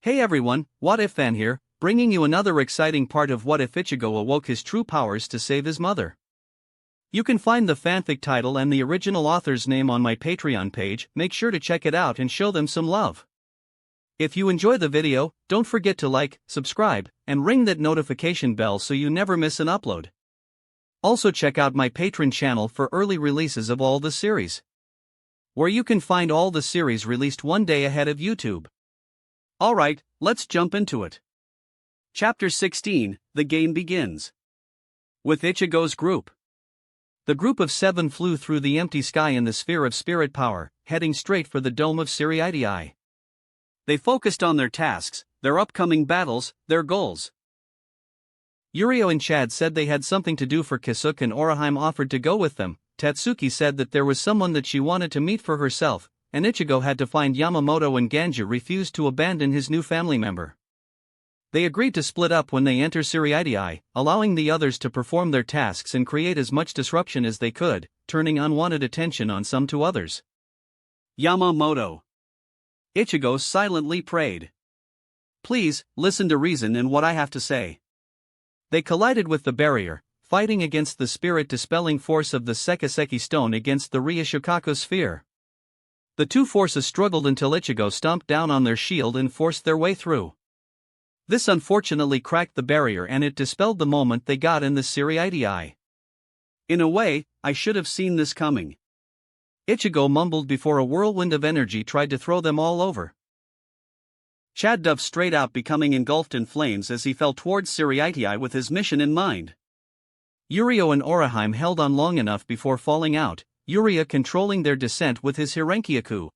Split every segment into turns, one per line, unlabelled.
Hey everyone, What If Fan here, bringing you another exciting part of What If Ichigo awoke his true powers to save his mother. You can find the fanfic title and the original author's name on my Patreon page. Make sure to check it out and show them some love. If you enjoy the video, don't forget to like, subscribe, and ring that notification bell so you never miss an upload. Also check out my Patreon channel for early releases of all the series, where you can find all the series released one day ahead of YouTube. Alright, let's jump into it. Chapter 16, The Game Begins. With Ichigo's group. The group of 7 flew through the empty sky in the sphere of spirit power, heading straight for the dome of Siriitii. They focused on their tasks, their upcoming battles, their goals. Yurio and Chad said they had something to do for Kisuke, and Orihime offered to go with them. Tatsuki said that there was someone that she wanted to meet for herself, and Ichigo had to find Yamamoto, and Ganju refused to abandon his new family member. They agreed to split up when they enter Siriitii, allowing the others to perform their tasks and create as much disruption as they could, turning unwanted attention on some to others. Yamamoto. Ichigo silently prayed. Please, listen to reason and what I have to say. They collided with the barrier, fighting against the spirit-dispelling force of the Sekiseki stone against the Ryushukaku sphere. The two forces struggled until Ichigo stomped down on their shield and forced their way through. This unfortunately cracked the barrier and it dispelled the moment they got in the Siriitii. In a way, I should have seen this coming. Ichigo mumbled before a whirlwind of energy tried to throw them all over. Chad dove straight out, becoming engulfed in flames as he fell towards Siriitii with his mission in mind. Yurio and Orihime held on long enough before falling out, Yuria controlling their descent with his Hirenkyaku.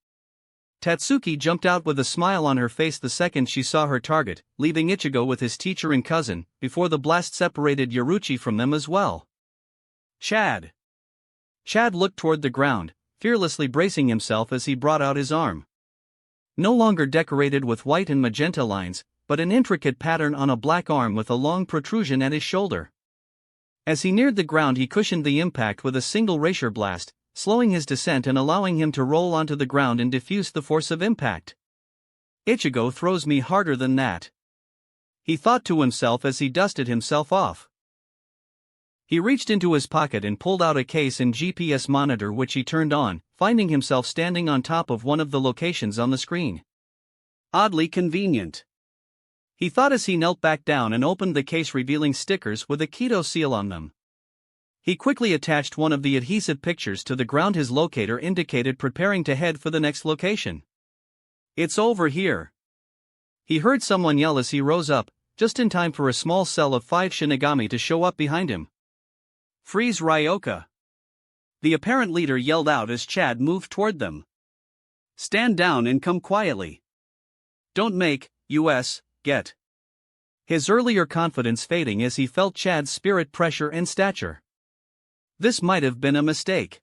Tatsuki jumped out with a smile on her face the second she saw her target, leaving Ichigo with his teacher and cousin, before the blast separated Yoruichi from them as well. Chad looked toward the ground, fearlessly bracing himself as he brought out his arm. No longer decorated with white and magenta lines, but an intricate pattern on a black arm with a long protrusion at his shoulder. As he neared the ground, he cushioned the impact with a single rapier blast, slowing his descent and allowing him to roll onto the ground and diffuse the force of impact. Ichigo throws me harder than that, he thought to himself as he dusted himself off. He reached into his pocket and pulled out a case and GPS monitor, which he turned on, finding himself standing on top of one of the locations on the screen. Oddly convenient, he thought as he knelt back down and opened the case, revealing stickers with a keto seal on them. He quickly attached one of the adhesive pictures to the ground his locator indicated, preparing to head for the next location. It's over here, he heard someone yell as he rose up, just in time for a small cell of 5 Shinigami to show up behind him. Freeze Ryoka, the apparent leader yelled out as Chad moved toward them. Stand down and come quietly. Don't make us get. His earlier confidence fading as he felt Chad's spirit pressure and stature. This might have been a mistake,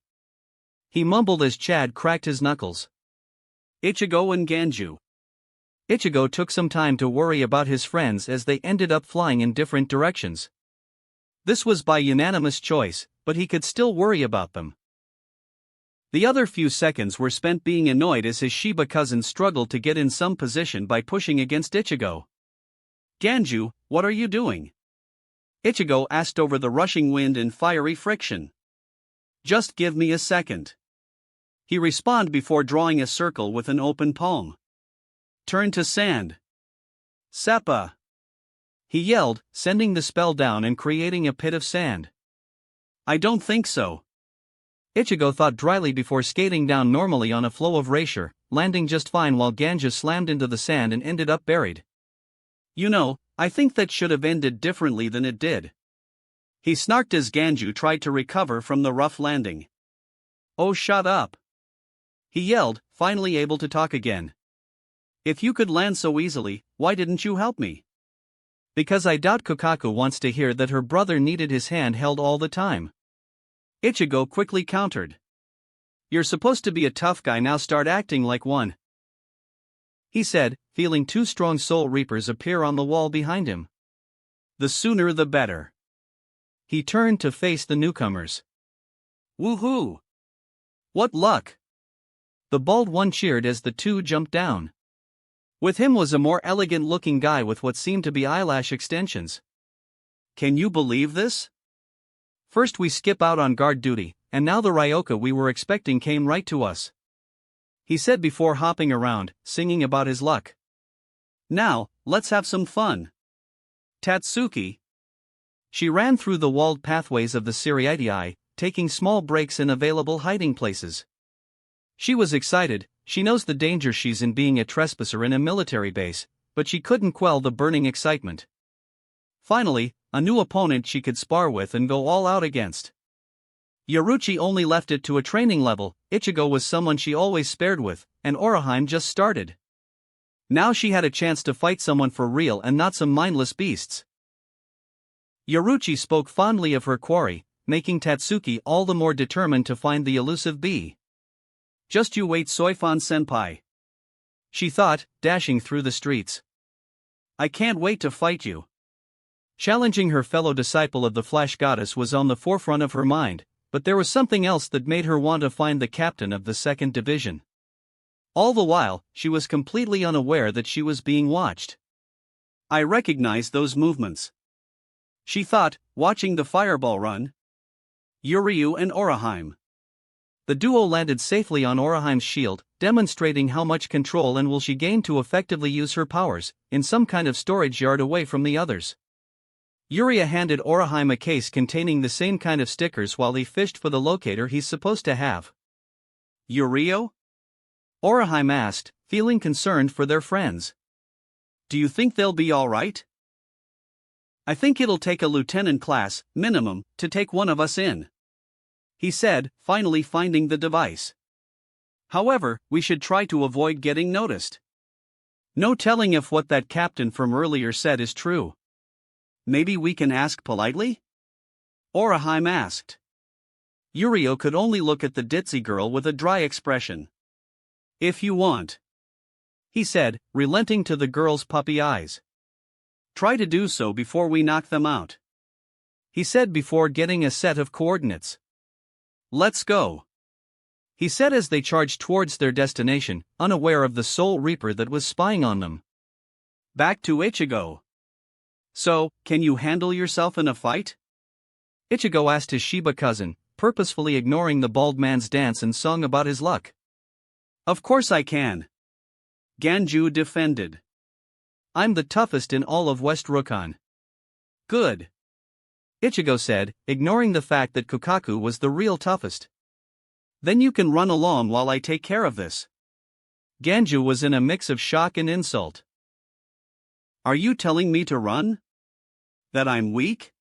he mumbled as Chad cracked his knuckles. Ichigo and Ganju. Ichigo took some time to worry about his friends as they ended up flying in different directions. This was by unanimous choice, but he could still worry about them. The other few seconds were spent being annoyed as his Shiba cousin struggled to get in some position by pushing against Ichigo. Ganju, what are you doing? Ichigo asked over the rushing wind and fiery friction. Just give me a second, he responded before drawing a circle with an open palm. Turn to sand. Seppa, he yelled, sending the spell down and creating a pit of sand. I don't think so, Ichigo thought dryly before skating down normally on a flow of rapier, landing just fine while Ganju slammed into the sand and ended up buried. You know, I think that should have ended differently than it did, he snarked as Ganju tried to recover from the rough landing. Oh, shut up, he yelled, finally able to talk again. If you could land so easily, why didn't you help me? Because I doubt Kokaku wants to hear that her brother needed his hand held all the time, Ichigo quickly countered. You're supposed to be a tough guy, now start acting like one, he said, feeling 2 strong soul reapers appear on the wall behind him. The sooner the better. He turned to face the newcomers. Woohoo! What luck! The bald one cheered as the two jumped down. With him was a more elegant-looking guy with what seemed to be eyelash extensions. Can you believe this? First we skip out on guard duty, and now the Ryoka we were expecting came right to us. He said before hopping around, singing about his luck. Now, let's have some fun. Tatsuki. She ran through the walled pathways of the Siriitii, taking small breaks in available hiding places. She was excited. She knows the danger she's in being a trespasser in a military base, but she couldn't quell the burning excitement. Finally, a new opponent she could spar with and go all out against. Yoruchi only left it to a training level, Ichigo was someone she always spared with, and Oraheim just started. Now she had a chance to fight someone for real and not some mindless beasts. Yoruchi spoke fondly of her quarry, making Tatsuki all the more determined to find the elusive bee. Just you wait, Soifan-senpai. She thought, dashing through the streets. I can't wait to fight you. Challenging her fellow disciple of the Flash Goddess was on the forefront of her mind, but there was something else that made her want to find the captain of the 2nd Division. All the while, she was completely unaware that she was being watched. I recognize those movements. She thought, watching the fireball run. Yuryu and Oraheim. The duo landed safely on Oraheim's shield, demonstrating how much control and will she gained to effectively use her powers, in some kind of storage yard away from the others. Yuria handed Oraheim a case containing the same kind of stickers while he fished for the locator he's supposed to have. Yurio? Oraheim asked, feeling concerned for their friends. Do you think they'll be alright? I think it'll take a lieutenant class, minimum, to take one of us in. He said, finally finding the device. However, we should try to avoid getting noticed. No telling if what that captain from earlier said is true. Maybe we can ask politely? Oraheim asked. Yurio could only look at the ditzy girl with a dry expression. If you want. He said, relenting to the girl's puppy eyes. Try to do so before we knock them out. He said before getting a set of coordinates. Let's go. He said as they charged towards their destination, unaware of the Soul Reaper that was spying on them. Back to Ichigo. So, can you handle yourself in a fight? Ichigo asked his Shiba cousin, purposefully ignoring the bald man's dance and song about his luck. Of course I can. Ganju defended. I'm the toughest in all of West Rukon. Good. Ichigo said, ignoring the fact that Kukaku was the real toughest. Then you can run along while I take care of this. Ganju was in a mix of shock and insult. Are you telling me to run? That I'm weak?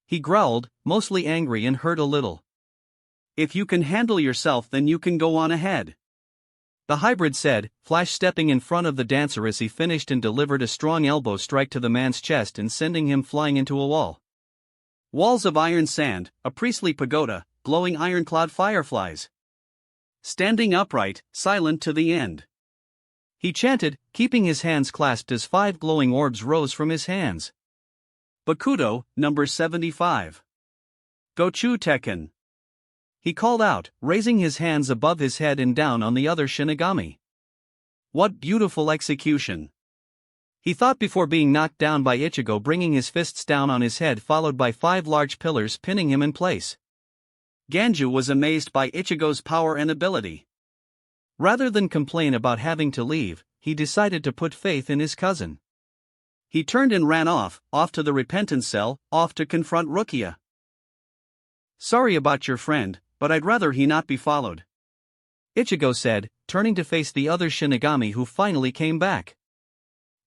He growled, mostly angry and hurt a little. If you can handle yourself, then you can go on ahead. The hybrid said, Flash stepping in front of the dancer as he finished and delivered a strong elbow strike to the man's chest and sending him flying into a wall. Walls of iron sand, a priestly pagoda, glowing ironclad fireflies. Standing upright, silent to the end. He chanted, keeping his hands clasped as 5 glowing orbs rose from his hands. Bakudo, number 75. Gochu Tekken. He called out, raising his hands above his head and down on the other Shinigami. What beautiful execution! He thought before being knocked down by Ichigo, bringing his fists down on his head followed by 5 large pillars pinning him in place. Ganju was amazed by Ichigo's power and ability. Rather than complain about having to leave, he decided to put faith in his cousin. He turned and ran off to the repentance cell, off to confront Rukia. Sorry about your friend, but I'd rather he not be followed. Ichigo said, turning to face the other Shinigami who finally came back.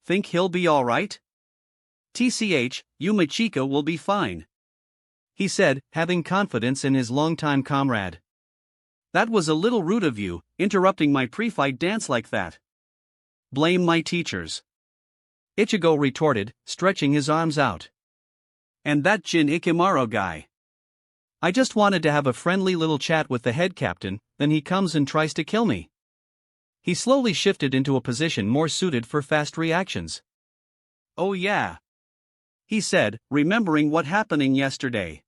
Think he'll be alright? TCH, Yumachika will be fine. He said, having confidence in his longtime comrade. That was a little rude of you, interrupting my pre-fight dance like that. Blame my teachers. Ichigo retorted, stretching his arms out. And that Jin Ikimaro guy. I just wanted to have a friendly little chat with the head captain, then he comes and tries to kill me. He slowly shifted into a position more suited for fast reactions. Oh yeah. He said, remembering what happened yesterday.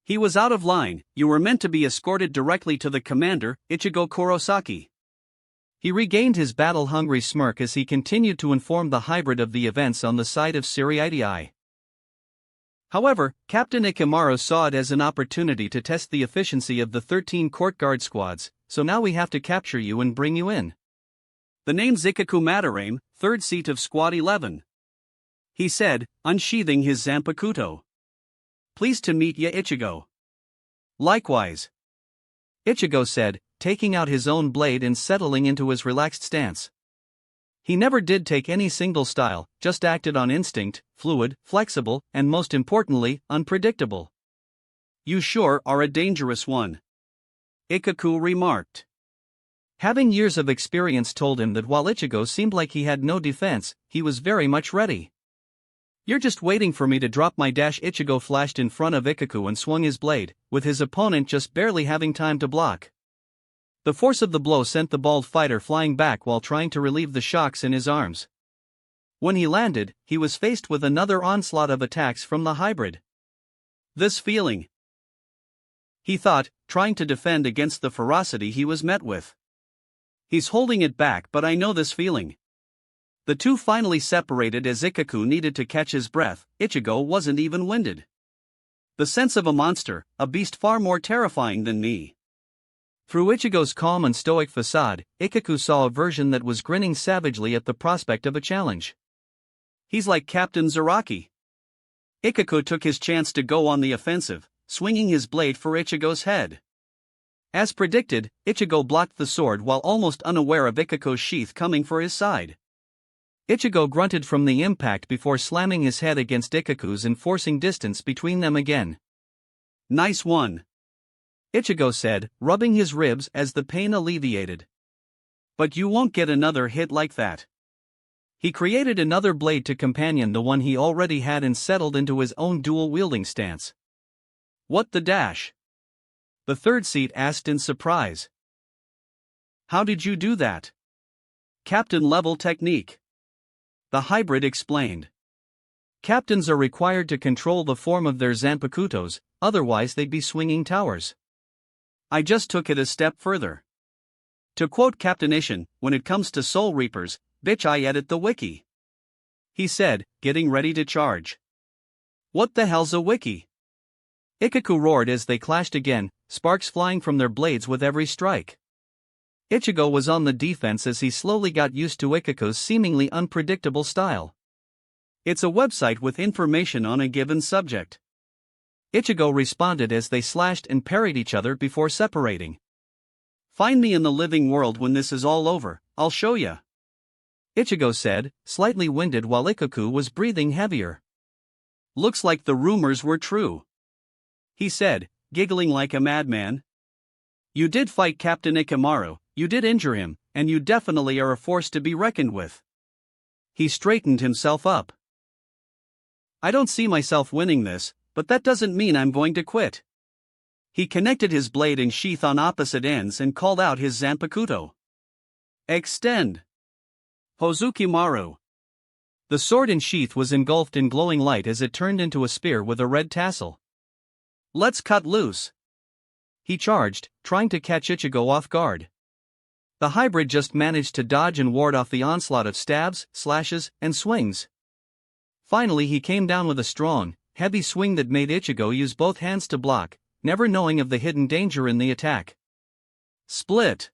He was out of line, you were meant to be escorted directly to the commander, Ichigo Kurosaki. He regained his battle-hungry smirk as he continued to inform the hybrid of the events on the side of Siriidii. However, Captain Ikamaru saw it as an opportunity to test the efficiency of the 13 court guard squads, so now we have to capture you and bring you in. The name's Ikaku Madarame, 3rd seat of Squad 11. He said, unsheathing his Zanpakuto. Pleased to meet ya, Ichigo. Likewise. Ichigo said, taking out his own blade and settling into his relaxed stance. He never did take any single style, just acted on instinct, fluid, flexible, and most importantly, unpredictable. You sure are a dangerous one. Ikaku remarked. Having years of experience told him that while Ichigo seemed like he had no defense, he was very much ready. You're just waiting for me to drop my dash. Ichigo flashed in front of Ikaku and swung his blade, with his opponent just barely having time to block. The force of the blow sent the bald fighter flying back while trying to relieve the shocks in his arms. When he landed, he was faced with another onslaught of attacks from the hybrid. This feeling, he thought, trying to defend against the ferocity he was met with. He's holding it back, but I know this feeling. The two finally separated as Ikaku needed to catch his breath. Ichigo wasn't even winded. The sense of a monster, a beast far more terrifying than me. Through Ichigo's calm and stoic facade, Ikaku saw a version that was grinning savagely at the prospect of a challenge. He's like Captain Zaraki. Ikaku took his chance to go on the offensive, swinging his blade for Ichigo's head. As predicted, Ichigo blocked the sword while almost unaware of Ikaku's sheath coming for his side. Ichigo grunted from the impact before slamming his head against Ikaku's and forcing distance between them again. Nice one, Ichigo said, rubbing his ribs as the pain alleviated. But you won't get another hit like that. He created another blade to companion the one he already had and settled into his own dual-wielding stance. What the dash? The 3rd seat asked in surprise. How did you do that? Captain-level technique. The hybrid explained. Captains are required to control the form of their Zanpakutos, otherwise they'd be swinging towers. I just took it a step further. To quote Captain Ishin, when it comes to Soul Reapers, bitch I edit the wiki. He said, getting ready to charge. What the hell's a wiki? Ikaku roared as they clashed again, sparks flying from their blades with every strike. Ichigo was on the defense as he slowly got used to Ikaku's seemingly unpredictable style. It's a website with information on a given subject. Ichigo responded as they slashed and parried each other before separating. Find me in the living world when this is all over, I'll show ya. Ichigo said, slightly winded while Ikaku was breathing heavier. Looks like the rumors were true, he said, giggling like a madman. You did fight Captain Ikamaru, you did injure him, and you definitely are a force to be reckoned with. He straightened himself up. I don't see myself winning this, but that doesn't mean I'm going to quit. He connected his blade and sheath on opposite ends and called out his Zanpakuto. Extend. Hozukimaru. The sword and sheath was engulfed in glowing light as it turned into a spear with a red tassel. Let's cut loose. He charged, trying to catch Ichigo off guard. The hybrid just managed to dodge and ward off the onslaught of stabs, slashes, and swings. Finally he came down with a strong, heavy swing that made Ichigo use both hands to block, never knowing of the hidden danger in the attack. Split!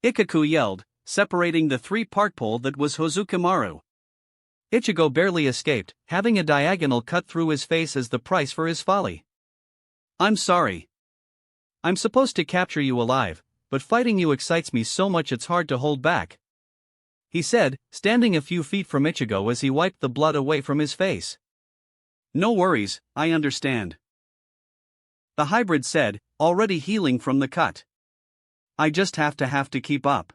Ikaku yelled, separating the 3-part pole that was Hozukimaru. Ichigo barely escaped, having a diagonal cut through his face as the price for his folly. I'm sorry. I'm supposed to capture you alive, but fighting you excites me so much it's hard to hold back, he said, standing a few feet from Ichigo as he wiped the blood away from his face. No worries, I understand, the hybrid said, already healing from the cut. I just have to keep up.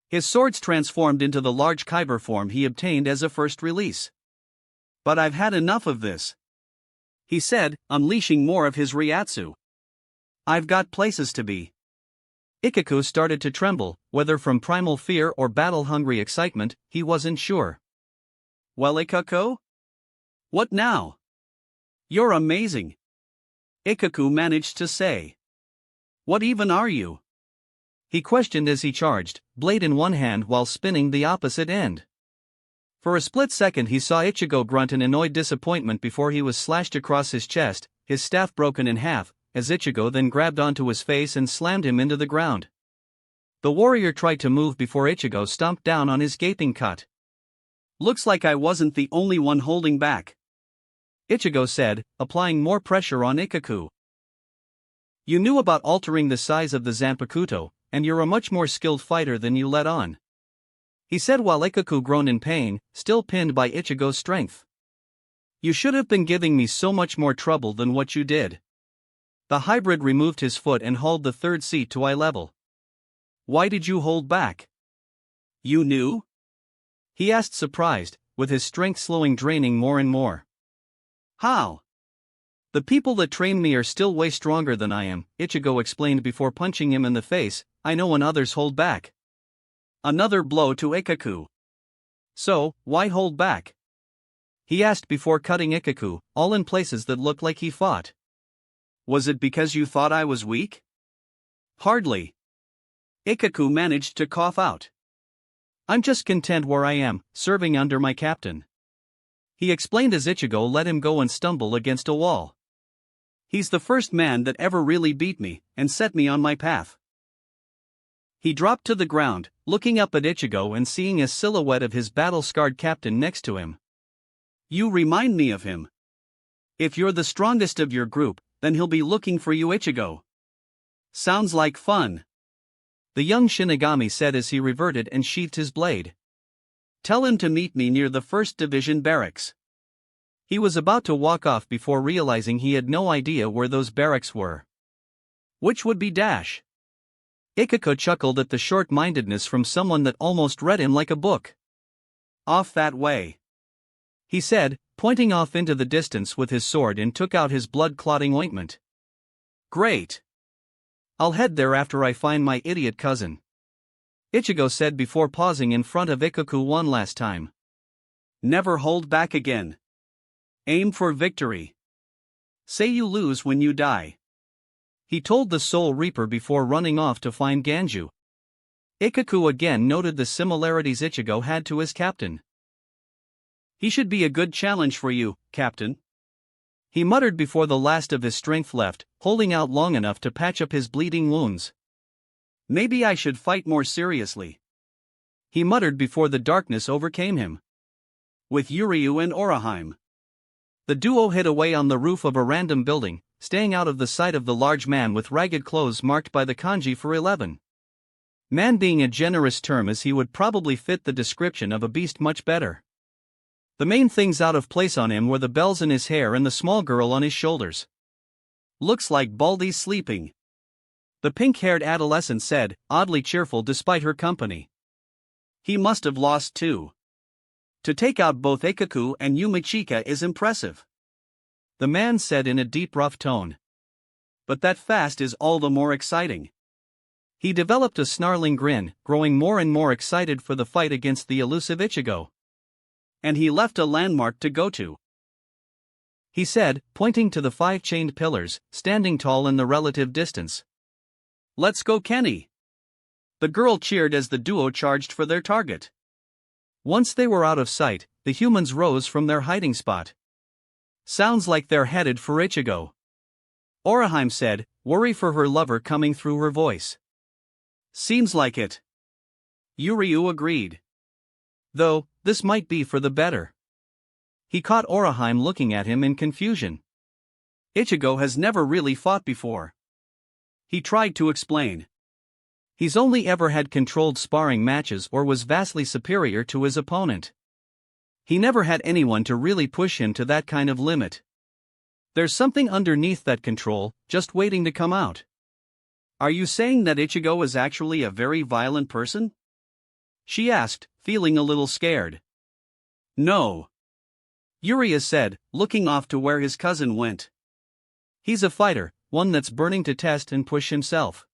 His swords transformed into the large kyber form he obtained as a first release. But I've had enough of this, he said, unleashing more of his Ryatsu. I've got places to be. Ikaku started to tremble, whether from primal fear or battle-hungry excitement, he wasn't sure. Well, Ikaku? What now? You're amazing, Ikaku managed to say. What even are you? he questioned as he charged, blade in one hand while spinning the opposite end. For a split second he saw Ichigo grunt in annoyed disappointment before he was slashed across his chest, his staff broken in half, as Ichigo then grabbed onto his face and slammed him into the ground. The warrior tried to move before Ichigo stomped down on his gaping cut.
Looks like I wasn't the only one holding back,
Ichigo said, applying more pressure on Ikaku. You knew about altering the size of the Zanpakuto, and you're a much more skilled fighter than you let on, he said while Ikaku groaned in pain, still pinned by Ichigo's strength. You should have been giving me so much more trouble than what you did. The hybrid removed his foot and hauled the third seat to eye level. Why did you hold back?
You knew?
He asked surprised, with his strength slowing draining more and more.
How?
The people that train me are still way stronger than I am, Ichigo explained before punching him in the face. I know when others hold back.
Another blow to Ikaku.
So, why hold back? He asked before cutting Ikaku, all in places that looked like he fought.
Was it because you thought I was weak?
Hardly.
Ikaku managed to cough out.
I'm just content where I am, serving under my captain, he explained as Ichigo let him go and stumble against a wall.
He's the first man that ever really beat me, and set me on my path.
He dropped to the ground, looking up at Ichigo and seeing a silhouette of his battle-scarred captain next to him.
You remind me of him. If you're the strongest of your group, then he'll be looking for you, Ichigo. Sounds like fun,
the young Shinigami said as he reverted and sheathed his blade.
Tell him to meet me near the 1st Division barracks.
He was about to walk off before realizing he had no idea where those barracks were.
Which would be dash?
Ikaku chuckled at the short-mindedness from someone that almost read him like a book.
Off that way,
he said, pointing off into the distance with his sword and took out his blood-clotting ointment.
Great.
I'll head there after I find my idiot cousin, Ichigo said before pausing in front of Ikaku one last time.
Never hold back again. Aim for victory. Say you lose when you die,
he told the Soul Reaper before running off to find Ganju. Ikaku again noted the similarities Ichigo had to his captain.
He should be a good challenge for you, Captain,
he muttered before the last of his strength left, holding out long enough to patch up his bleeding wounds.
Maybe I should fight more seriously,
he muttered before the darkness overcame him.
With Yuryu and Oraheim.
The duo hid away on the roof of a random building, staying out of the sight of the large man with ragged clothes marked by the kanji for 11. Man being a generous term, as he would probably fit the description of a beast much better. The main things out of place on him were the bells in his hair and the small girl on his shoulders.
Looks like Baldy's sleeping,
the pink-haired adolescent said, oddly cheerful despite her company.
He must have lost too. To take out both Ikaku and Yumichika is impressive,
the man said in a deep rough tone.
But that fast is all the more exciting.
He developed a snarling grin, growing more and more excited for the fight against the elusive Ichigo.
And he left a landmark to go to,
he said, pointing to the 5 chained pillars, standing tall in the relative distance.
Let's go, Kenny. The girl cheered as the duo charged for their target.
Once they were out of sight, the humans rose from their hiding spot. Sounds like they're headed for Ichigo, Oraheim said, worry for her lover coming through her voice.
Seems like it, Yuryu agreed.
Though, this might be for the better. He caught Oraheim looking at him in confusion.
Ichigo has never really fought before, he tried to explain.
He's only ever had controlled sparring matches or was vastly superior to his opponent. He never had anyone to really push him to that kind of limit. There's something underneath that control, just waiting to come out.
Are you saying that Ichigo is actually a very violent person? She asked, feeling a little scared. No,
Yuria said, looking off to where his cousin went. He's a fighter, one that's burning to test and push himself.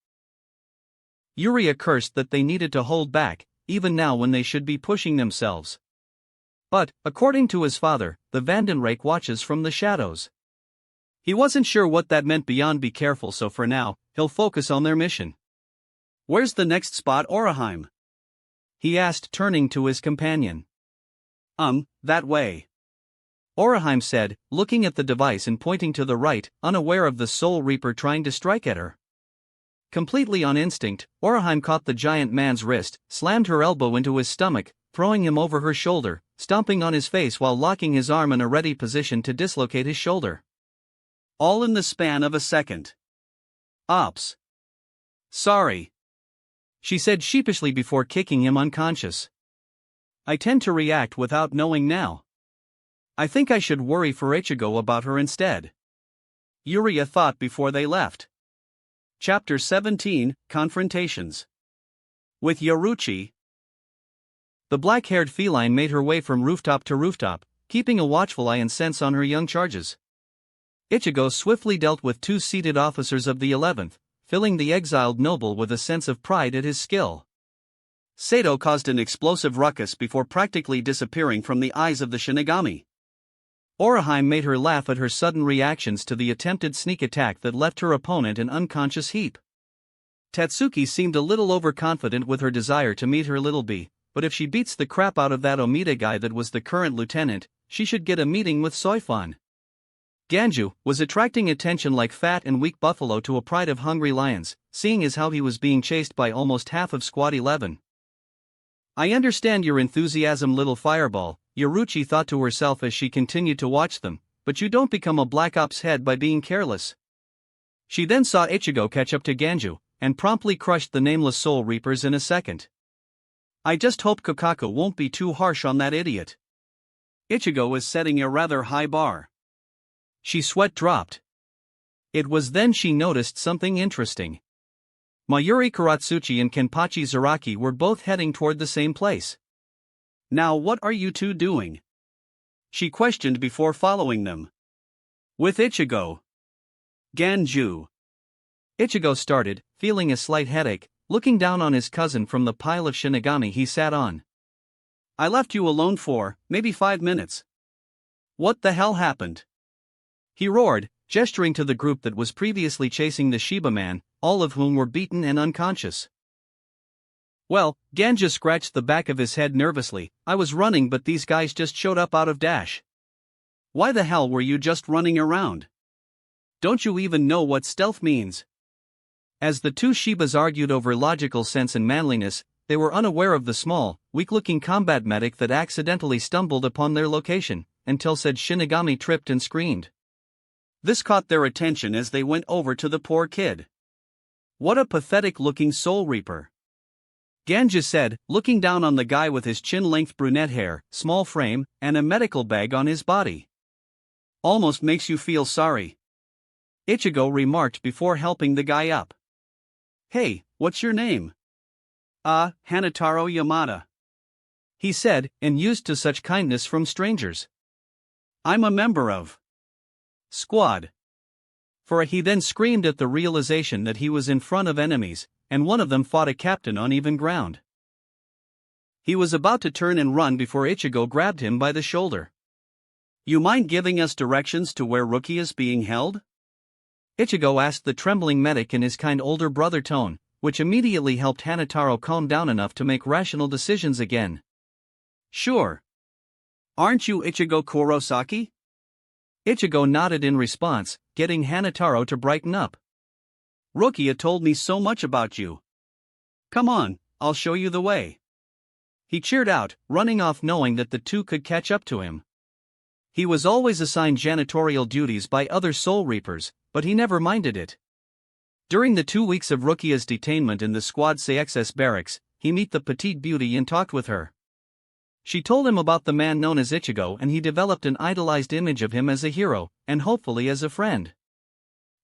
Yuria cursed that they needed to hold back, even now when they should be pushing themselves. But, according to his father, the Vandenrake watches from the shadows. He wasn't sure what that meant beyond be careful, so for now, he'll focus on their mission.
Where's the next spot, Oraheim? He asked, turning to his companion. That way. Oraheim said, looking at the device and pointing to the right, unaware of the Soul Reaper trying to strike at her. Completely on instinct, Oraheim caught the giant man's wrist, slammed her elbow into his stomach, throwing him over her shoulder, stomping on his face while locking his arm in a ready position to dislocate his shoulder. All in the span of a second. Ops. Sorry. She said sheepishly before kicking him unconscious. I tend to react without knowing now. I think I should worry for Ichigo about her instead. Yuria thought before they left. Chapter 17, Confrontations. With Yoruchi. The black-haired feline made her way from rooftop to rooftop, keeping a watchful eye and sense on her young charges. Ichigo swiftly dealt with 2 seated officers of the 11th, filling the exiled noble with a sense of pride at his skill. Sato caused an explosive ruckus before practically disappearing from the eyes of the Shinigami. Oraheim made her laugh at her sudden reactions to the attempted sneak attack that left her opponent an unconscious heap. Tatsuki seemed a little overconfident with her desire to meet her little bee, but if she beats the crap out of that Omida guy that was the current lieutenant, she should get a meeting with Soifan. Ganju was attracting attention like fat and weak buffalo to a pride of hungry lions, seeing as how he was being chased by almost half of Squad 11. I understand your enthusiasm, little fireball, Yoruchi thought to herself as she continued to watch them, but you don't become a Black Ops head by being careless. She then saw Ichigo catch up to Ganju, and promptly crushed the nameless Soul Reapers in a second. I just hope Kokaku won't be too harsh on that idiot. Ichigo is setting a rather high bar. She sweat dropped. It was then she noticed something interesting. Mayuri Karatsuchi and Kenpachi Zaraki were both heading toward the same place. Now what are you two doing? She questioned before following them. With Ichigo. Ganju. Ichigo started, feeling a slight headache, looking down on his cousin from the pile of Shinigami he sat on. I left you alone for, maybe 5 minutes. What the hell happened? He roared, gesturing to the group that was previously chasing the Shiba man, all of whom were beaten and unconscious. Well, Ganju scratched the back of his head nervously. I was running, but these guys just showed up out of dash. Why the hell were you just running around? Don't you even know what stealth means? As the two Shibas argued over logical sense and manliness, they were unaware of the small, weak-looking combat medic that accidentally stumbled upon their location, until said Shinigami tripped and screamed. This caught their attention as they went over to the poor kid. What a pathetic-looking Soul Reaper. Ganju said, looking down on the guy with his chin-length brunette hair, small frame, and a medical bag on his body. Almost makes you feel sorry. Ichigo remarked before helping the guy up. Hey, what's your name? Hanataro Yamada. He said, and used to such kindness from strangers. I'm a member of Squad. For he then screamed at the realization that he was in front of enemies, and one of them fought a captain on even ground. He was about to turn and run before Ichigo grabbed him by the shoulder. You mind giving us directions to where Rookie is being held? Ichigo asked the trembling medic in his kind older brother tone, which immediately helped Hanataro calm down enough to make rational decisions again. Sure. Aren't you Ichigo Kurosaki? Ichigo nodded in response, getting Hanataro to brighten up. Rukia told me so much about you. Come on, I'll show you the way. He cheered out, running off knowing that the two could catch up to him. He was always assigned janitorial duties by other Soul Reapers, but he never minded it. During the 2 weeks of Rukia's detainment in the Squad CXS barracks, he met the petite beauty and talked with her. She told him about the man known as Ichigo, and he developed an idolized image of him as a hero, and hopefully as a friend.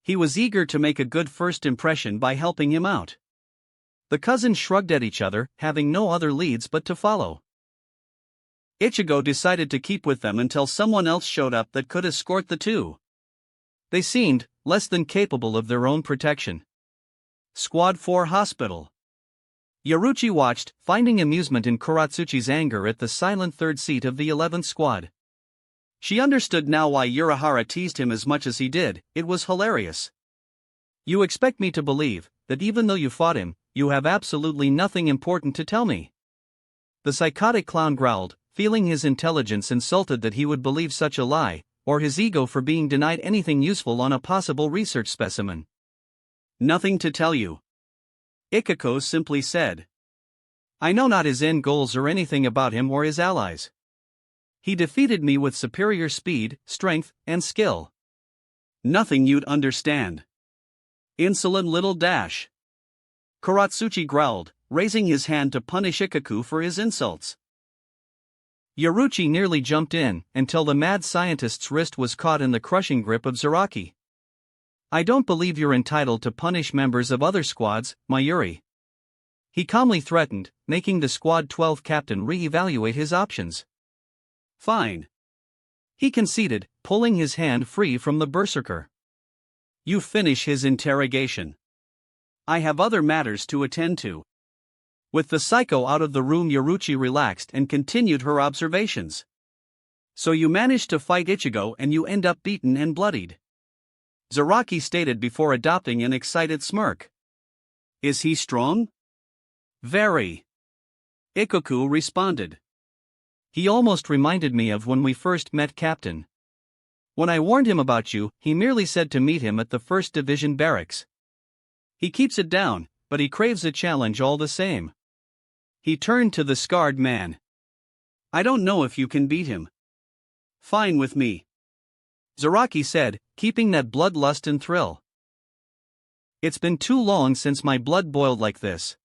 He was eager to make a good first impression by helping him out. The cousins shrugged at each other, having no other leads but to follow. Ichigo decided to keep with them until someone else showed up that could escort the two. They seemed less than capable of their own protection. Squad 4 Hospital. Yoruchi watched, finding amusement in Kuratsuchi's anger at the silent third seat of the 11th squad. She understood now why Urahara teased him as much as he did. It was hilarious. You expect me to believe that even though you fought him,
you have absolutely nothing important to tell me. The psychotic clown growled, feeling his intelligence insulted that he would believe such a lie, or his ego for being denied anything useful on a possible research specimen.
Nothing to tell you. Ichigo simply said.
I know not his end goals or anything about him or his allies. He defeated me with superior speed, strength, and skill.
Nothing you'd understand. Insolent little dash. Kuratsuchi growled, raising his hand to punish Ichigo for his insults.
Yoruchi nearly jumped in, until the mad scientist's wrist was caught in the crushing grip of Zaraki. I don't believe you're entitled to punish members of other squads, Mayuri. He calmly threatened, making the Squad 12 captain re-evaluate his options.
Fine.
He conceded, pulling his hand free from the berserker.
You finish his interrogation. I have other matters to attend to. With the psycho out of the room, Yoruchi relaxed and continued her observations. So you managed to fight Ichigo and you end up beaten and bloodied. Zaraki stated before adopting an excited smirk. Is he strong? Very. Ichigo responded.
He almost reminded me of when we first met, Captain. When I warned him about you, he merely said to meet him at the 1st Division barracks. He keeps it down, but he craves a challenge all the same. He turned to the scarred man.
I don't know if you can beat him. Fine with me.
Zaraki said, keeping that bloodlust and thrill. It's been too long since my blood boiled like this.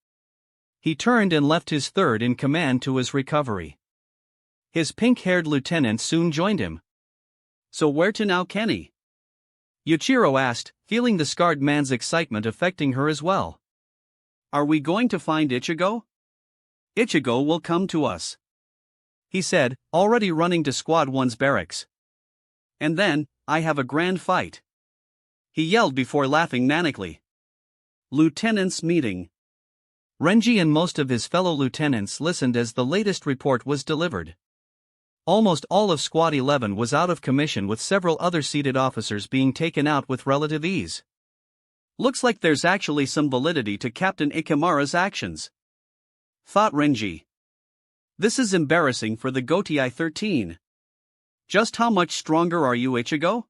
He turned and left his third in command to his recovery. His pink-haired lieutenant soon joined him.
So where to now, Kenny?
Yuichiro asked, feeling the scarred man's excitement affecting her as well.
Are we going to find Ichigo? Ichigo will come to us,
he said, already running to Squad 1's barracks.
And then, I have a grand fight, he yelled before laughing manically. Lieutenants meeting.
Renji and most of his fellow lieutenants listened as the latest report was delivered. Almost all of Squad 11 was out of commission, with several other seated officers being taken out with relative ease.
Looks like there's actually some validity to Captain Ikimura's actions, thought Renji. This is embarrassing for the Gotei 13. Just how much stronger are you, Ichigo?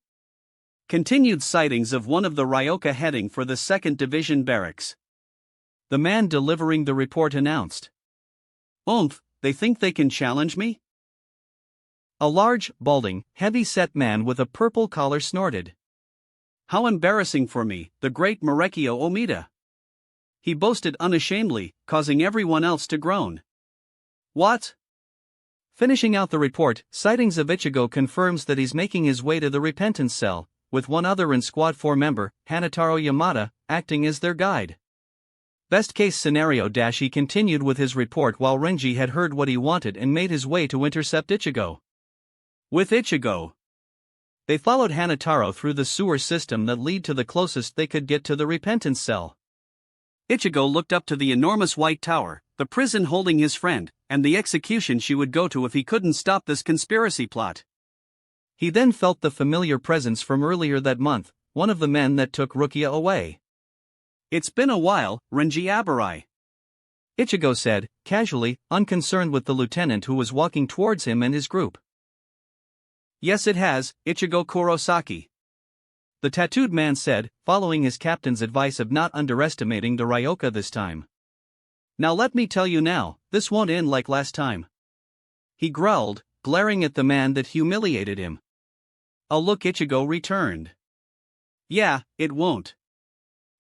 Continued sightings of one of the Ryoka heading for the 2nd Division barracks.
The man delivering the report announced.
They think they can challenge me?
A large, balding, heavy-set man with a purple collar snorted.
How embarrassing for me, the great Marekio Omida. He boasted unashamedly, causing everyone else to groan. What?
Finishing out the report, sightings of Ichigo confirms that he's making his way to the repentance cell, with one other and Squad 4 member, Hanataro Yamada, acting as their guide. Best case scenario. He continued with his report while Renji had heard what he wanted and made his way to intercept Ichigo.
With Ichigo,
they followed Hanataro through the sewer system that led to the closest they could get to the repentance cell.
Ichigo looked up to the enormous white tower, the prison holding his friend, and the execution she would go to if he couldn't stop this conspiracy plot.
He then felt the familiar presence from earlier that month, one of the men that took Rukia away.
It's been a while, Renji Abarai,
Ichigo said, casually, unconcerned with the lieutenant who was walking towards him and his group.
Yes, it has, Ichigo Kurosaki,
the tattooed man said, following his captain's advice of not underestimating the Ryoka this time.
Now let me tell you now, this won't end like last time,
he growled, glaring at the man that humiliated him.
A look Ichigo returned. Yeah, it won't,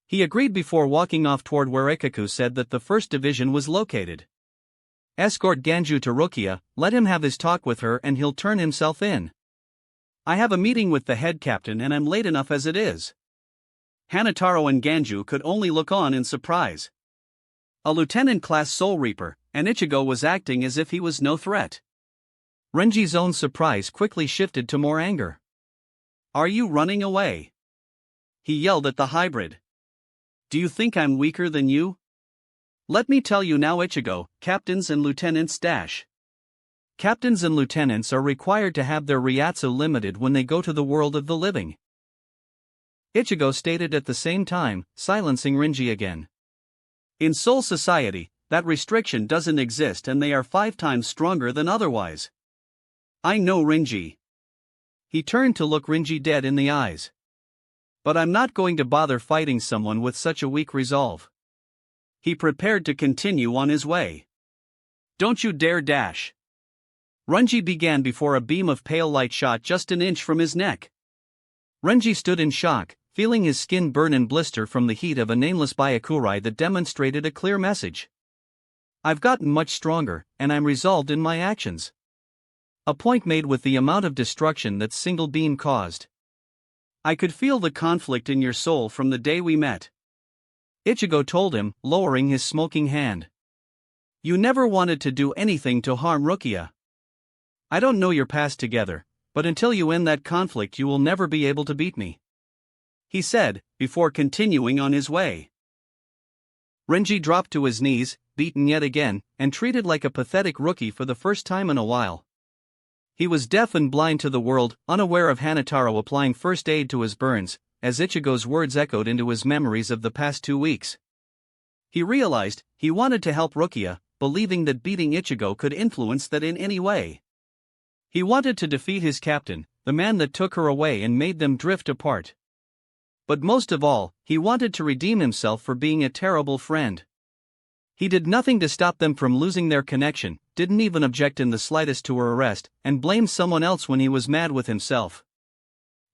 he agreed before walking off toward where Ichigo said that the 1st Division was located. Escort Ganju to Rukia, let him have his talk with her and he'll turn himself in.
I have a meeting with the head captain and I'm late enough as it is. Hanataro and Ganju could only look on in surprise. A lieutenant-class Soul Reaper, and Ichigo was acting as if he was no threat.
Renji's own surprise quickly shifted to more anger.
Are you running away? He yelled at the hybrid. Do you think I'm weaker than you? Let me tell you now, Ichigo, captains and lieutenants dash.
Captains and lieutenants are required to have their Ryatsu limited when they go to the world of the living, Ichigo stated at the same time, silencing Renji again.
In Soul Society, that restriction doesn't exist and they are 5 times stronger than otherwise. I know Rinji.
He turned to look Rinji dead in the eyes. But I'm not going to bother fighting someone with such a weak resolve.
He prepared to continue on his way. Don't you dare dash. Rinji began before a beam of pale light shot just an inch from his neck.
Renji stood in shock, feeling his skin burn and blister from the heat of a nameless Byakurai that demonstrated a clear message. I've gotten much stronger, and I'm resolved in my actions. A point made with the amount of destruction that single beam caused.
I could feel the conflict in your soul from the day we met.
Ichigo told him, lowering his smoking hand. You never wanted to do anything to harm Rukia. I don't know your past together, but until you end that conflict you will never be able to beat me,
he said, before continuing on his way.
Renji dropped to his knees, beaten yet again, and treated like a pathetic rookie for the first time in a while. He was deaf and blind to the world, unaware of Hanataro applying first aid to his burns, as Ichigo's words echoed into his memories of the past 2 weeks. He realized he wanted to help Rukia, believing that beating Ichigo could influence that in any way. He wanted to defeat his captain, the man that took her away and made them drift apart. But most of all, he wanted to redeem himself for being a terrible friend. He did nothing to stop them from losing their connection, didn't even object in the slightest to her arrest, and blamed someone else when he was mad with himself.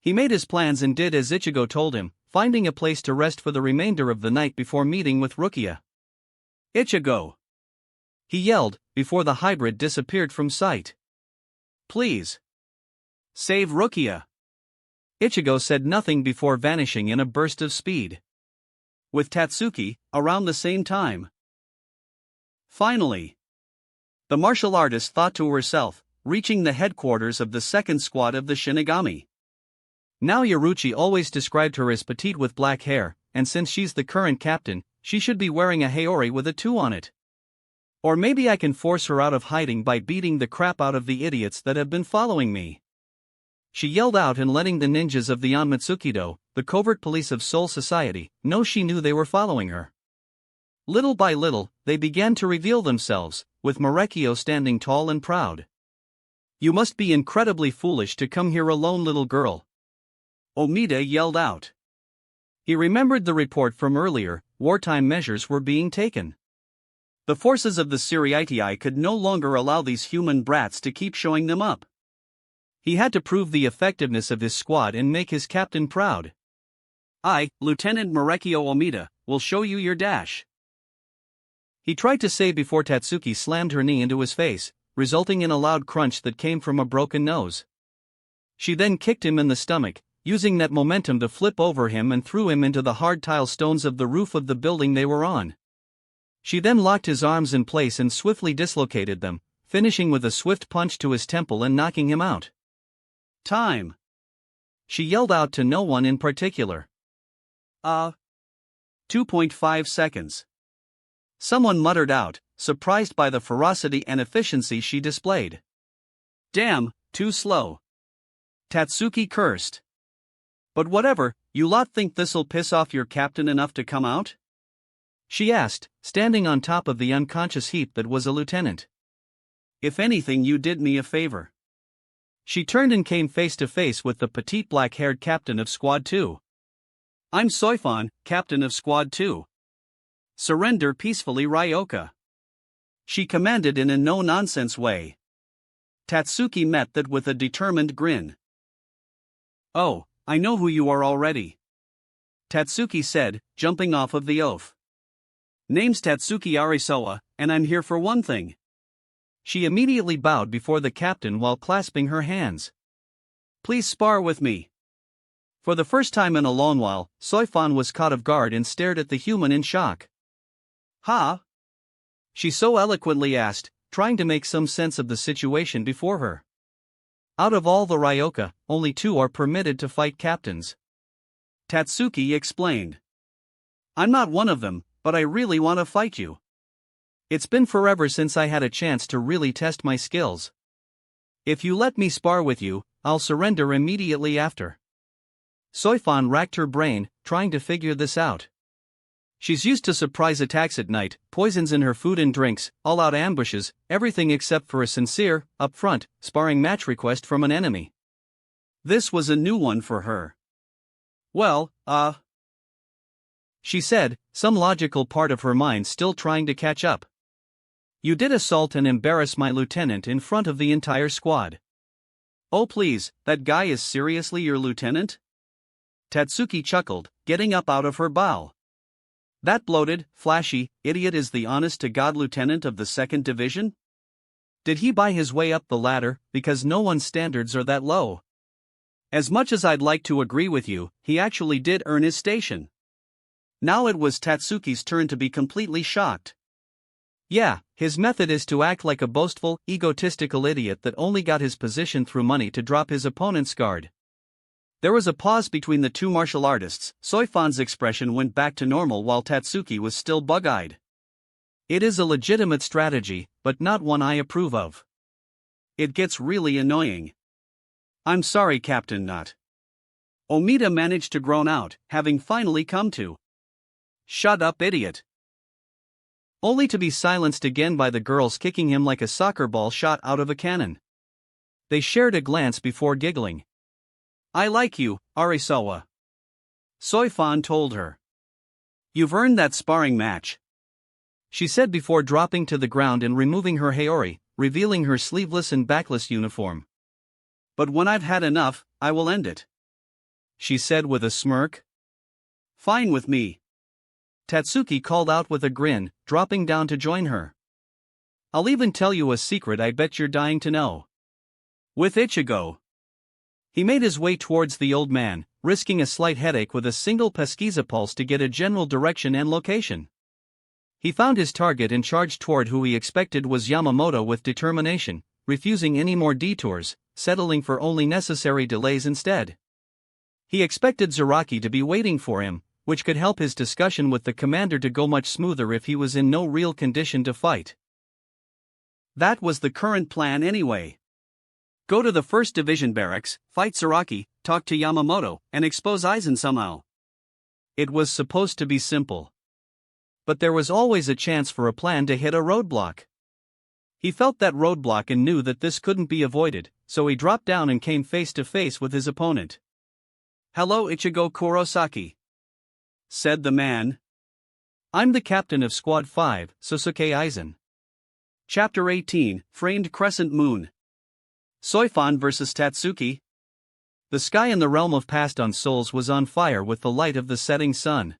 He made his plans and did as Ichigo told him, finding a place to rest for the remainder of the night before meeting with Rukia.
Ichigo!
He yelled, before the hybrid disappeared from sight.
Please! Save Rukia!
Ichigo said nothing before vanishing in a burst of speed.
With Tatsuki, around the same time. Finally! The martial artist thought to herself, reaching the headquarters of the second squad of the Shinigami.
Now Yaruchi always described her as petite with black hair, and since she's the current captain, she should be wearing a haori with a 2 on it. Or maybe I can force her out of hiding by beating the crap out of the idiots that have been following me. She yelled out and letting the ninjas of the Onmitsukido, the covert police of Soul Society, know she knew they were following her. Little by little, they began to reveal themselves, with Marekio standing tall and proud. You must be incredibly foolish to come here alone, little girl.
Omida yelled out.
He remembered the report from earlier, wartime measures were being taken.
The forces of the Siriitii could no longer allow these human brats to keep showing them up.
He had to prove the effectiveness of his squad and make his captain proud.
I, Lieutenant Marekio Omida, will show you your dash.
He tried to say before Tatsuki slammed her knee into his face, resulting in a loud crunch that came from a broken nose. She then kicked him in the stomach, using that momentum to flip over him and threw him into the hard tile stones of the roof of the building they were on. She then locked his arms in place and swiftly dislocated them, finishing with a swift punch to his temple and knocking him out.
Time!
She yelled out to no one in particular.
2.5 seconds. Someone muttered out, surprised by the ferocity and efficiency she displayed. Damn, too slow. Tatsuki cursed. But whatever, you lot think this'll piss off your captain enough to come out?
She asked, standing on top of the unconscious heap that was a lieutenant.
If anything, you did me a favor.
She turned and came face to face with the petite black-haired captain of Squad 2.
I'm Soifan, captain of Squad 2. Surrender peacefully, Ryoka. She commanded in a no-nonsense way. Tatsuki met that with a determined grin. Oh, I know who you are already. Tatsuki said, jumping off of the oaf. Name's Tatsuki Arisawa, and I'm here for one thing.
She immediately bowed before the captain while clasping her hands.
Please spar with me. For the first time in a long while, Soifan was caught off guard and stared at the human in shock. Ha?
She so eloquently asked, trying to make some sense of the situation before her. Out of all the Ryoka, only 2 are permitted to fight captains.
Tatsuki explained. I'm not one of them, but I really want to fight you.
It's been forever since I had a chance to really test my skills. If you let me spar with you, I'll surrender immediately after. Soifan racked her brain, trying to figure this out. She's used to surprise attacks at night, poisons in her food and drinks, all-out ambushes, everything except for a sincere, upfront, sparring match request from an enemy.
This was a new one for her.
Well, she said, some logical part of her mind still trying to catch up. You did assault and embarrass my lieutenant in front of the entire squad.
Oh please, that guy is seriously your lieutenant? Tatsuki chuckled, getting up out of her bow. That bloated, flashy idiot is the honest-to-God lieutenant of the 2nd Division?
Did he buy his way up the ladder, because no one's standards are that low?
As much as I'd like to agree with you, he actually did earn his station. Now it was Tatsuki's turn to be completely shocked.
Yeah, his method is to act like a boastful, egotistical idiot that only got his position through money to drop his opponent's guard.
There was a pause between the two martial artists. Soifan's expression went back to normal while Tatsuki was still bug-eyed.
It is a legitimate strategy, but not one I approve of.
It gets really annoying. I'm sorry, Captain Nut. Omida managed to groan out, having finally come to. Shut up, idiot.
Only to be silenced again by the girls kicking him like a soccer ball shot out of a cannon. They shared a glance before giggling.
I like you, Arisawa. Soifan told her. You've earned that sparring match,
she said before dropping to the ground and removing her haori, revealing her sleeveless and backless uniform.
But when I've had enough, I will end it,
she said with a smirk.
Fine with me,
Tatsuki called out with a grin, dropping down to join her. I'll even tell you a secret I bet you're dying to know.
With Ichigo.
He made his way towards the old man, risking a slight headache with a single pesquisa pulse to get a general direction and location. He found his target and charged toward who he expected was Yamamoto with determination, refusing any more detours, settling for only necessary delays instead. He expected Zaraki to be waiting for him, which could help his discussion with the commander to go much smoother if he was in no real condition to fight.
That was the current plan anyway. Go to the 1st Division barracks, fight Zaraki, talk to Yamamoto, and expose Aizen somehow.
It was supposed to be simple. But there was always a chance for a plan to hit a roadblock. He felt that roadblock and knew that this couldn't be avoided, so he dropped down and came face to face with his opponent.
Hello, Ichigo Kurosaki, said the man.
I'm the captain of Squad 5, Sosuke Aizen.
Chapter 18, Framed Crescent Moon. Soifan vs. Tatsuki.
The sky in the realm of Passed on Souls was on fire with the light of the setting sun.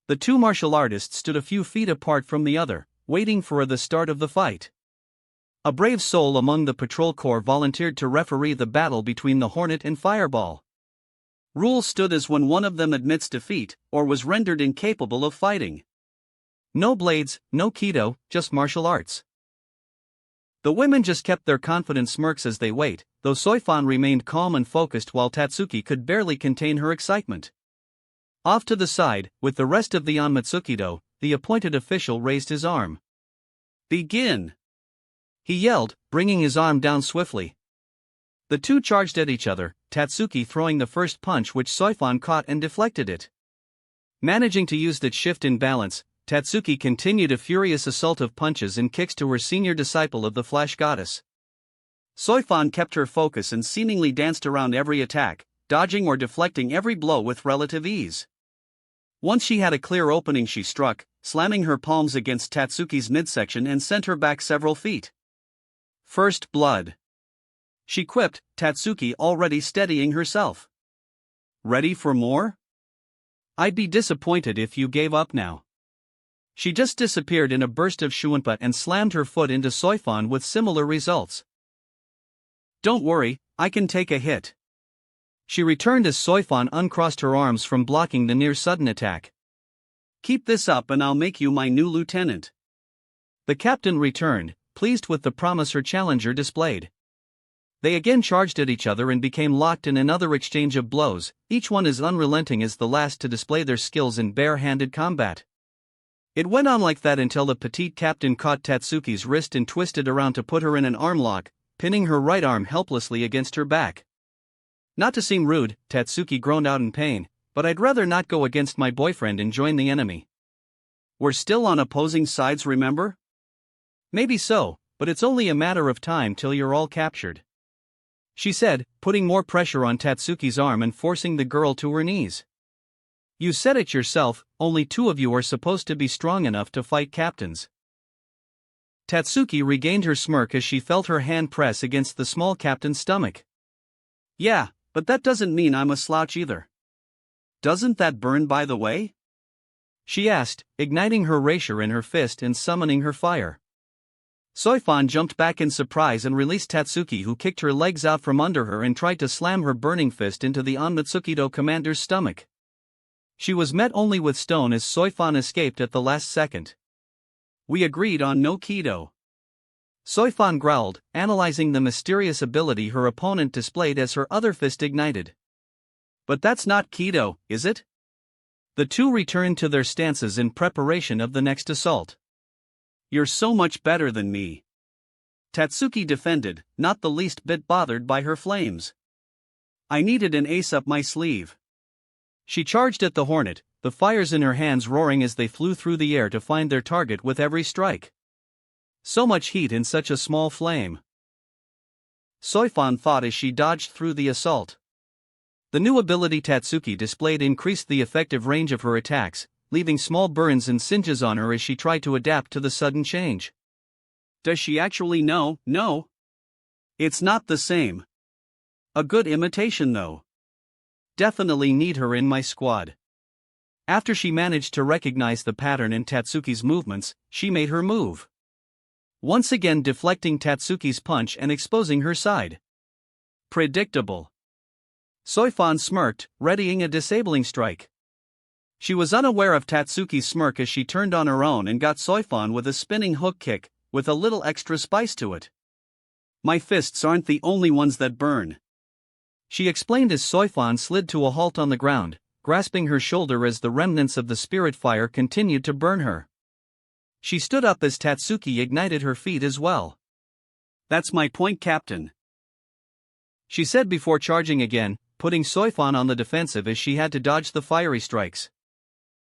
The two martial artists stood a few feet apart from the other, waiting for the start of the fight. A brave soul among the patrol corps volunteered to referee the battle between the Hornet and Fireball.
Rules stood as when one of them admits defeat, or was rendered incapable of fighting.
No blades, no Kido, just martial arts. The women just kept their confident smirks as they wait, though Soifan remained calm and focused while Tatsuki could barely contain her excitement. Off to the side, with the rest of the Onmatsukido, the appointed official raised his arm.
Begin!
He yelled, bringing his arm down swiftly. The two charged at each other, Tatsuki throwing the first punch which Soifan caught and deflected it. Managing to use that shift in balance, Tatsuki continued a furious assault of punches and kicks to her senior disciple of the Flash Goddess.
Soifan kept her focus and seemingly danced around every attack, dodging or deflecting every blow with relative ease. Once she had a clear opening she struck, slamming her palms against Tatsuki's midsection and sent her back several feet. First blood, she quipped, Tatsuki already steadying herself. Ready for more?
I'd be disappointed if you gave up now. She just disappeared in a burst of Shuanpa and slammed her foot into Soifan with similar results.
Don't worry, I can take a hit.
She returned as Soifan uncrossed her arms from blocking the near sudden attack.
Keep this up and I'll make you my new lieutenant.
The captain returned, pleased with the promise her challenger displayed. They again charged at each other and became locked in another exchange of blows, each one as unrelenting as the last to display their skills in bare-handed combat. It went on like that until the petite captain caught Tatsuki's wrist and twisted around to put her in an arm lock, pinning her right arm helplessly against her back. Not to seem rude, Tatsuki groaned out in pain, but I'd rather not go against my boyfriend and join the enemy.
We're still on opposing sides, remember?
Maybe so, but it's only a matter of time till you're all captured," she said, putting more pressure on Tatsuki's arm and forcing the girl to her knees. "You said it yourself, only two of you are supposed to be strong enough to fight captains." Tatsuki regained her smirk as she felt her hand press against the small captain's stomach.
"Yeah, but that doesn't mean I'm a slouch either. Doesn't that burn, by the way?"
she asked, igniting her rapier in her fist and summoning her fire.
Soifan jumped back in surprise and released Tatsuki, who kicked her legs out from under her and tried to slam her burning fist into the Onmitsukido commander's stomach. She was met only with stone as Soifan escaped at the last second.
"We agreed on no Kido," Soifan growled, analyzing the mysterious ability her opponent displayed as her other fist ignited.
"But that's not Kido, is it?"
The two returned to their stances in preparation of the next assault.
"You're so much better than me," Tatsuki defended, not the least bit bothered by her flames. "I needed an ace up my sleeve."
She charged at the hornet, the fires in her hands roaring as they flew through the air to find their target with every strike. So much heat in such a small flame, Soifan thought as she dodged through the assault. The new ability Tatsuki displayed increased the effective range of her attacks, leaving small burns and singes on her as she tried to adapt to the sudden change.
Does she actually know? No. It's not the same. A good imitation though.
Definitely need her in my squad. After she managed to recognize the pattern in Tatsuki's movements, she made her move, once again deflecting Tatsuki's punch and exposing her side.
Predictable.
Soifan smirked, readying a disabling strike.
She was unaware of Tatsuki's smirk as she turned on her own and got Soifan with a spinning hook kick, with a little extra spice to it. "My fists aren't the only ones that burn,"
she explained as Soifan slid to a halt on the ground, grasping her shoulder as the remnants of the spirit fire continued to burn her. She stood up as Tatsuki ignited her feet as well.
"That's my point, Captain,"
she said before charging again, putting Soifan on the defensive as she had to dodge the fiery strikes.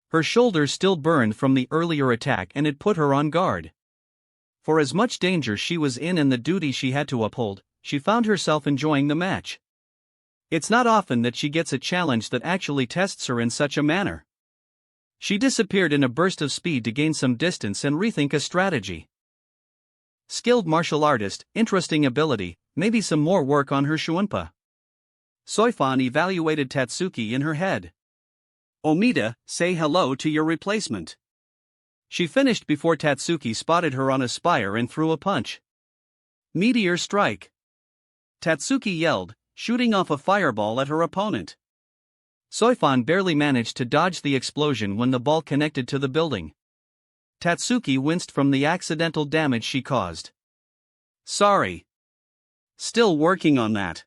Her shoulder still burned from the earlier attack and it put her on guard. For as much danger she was in and the duty she had to uphold, she found herself enjoying the match. It's not often that she gets a challenge that actually tests her in such a manner. She disappeared in a burst of speed to gain some distance and rethink a strategy. Skilled martial artist, interesting ability, maybe some more work on her Shuunpa. Soifan evaluated Tatsuki in her head.
"Omida, say hello to your replacement."
She finished before Tatsuki spotted her on a spire and threw a punch.
"Meteor strike," Tatsuki yelled, shooting off a fireball at her opponent.
Soifan barely managed to dodge the explosion when the ball connected to the building. Tatsuki winced from the accidental damage she caused.
"Sorry. Still working on that,"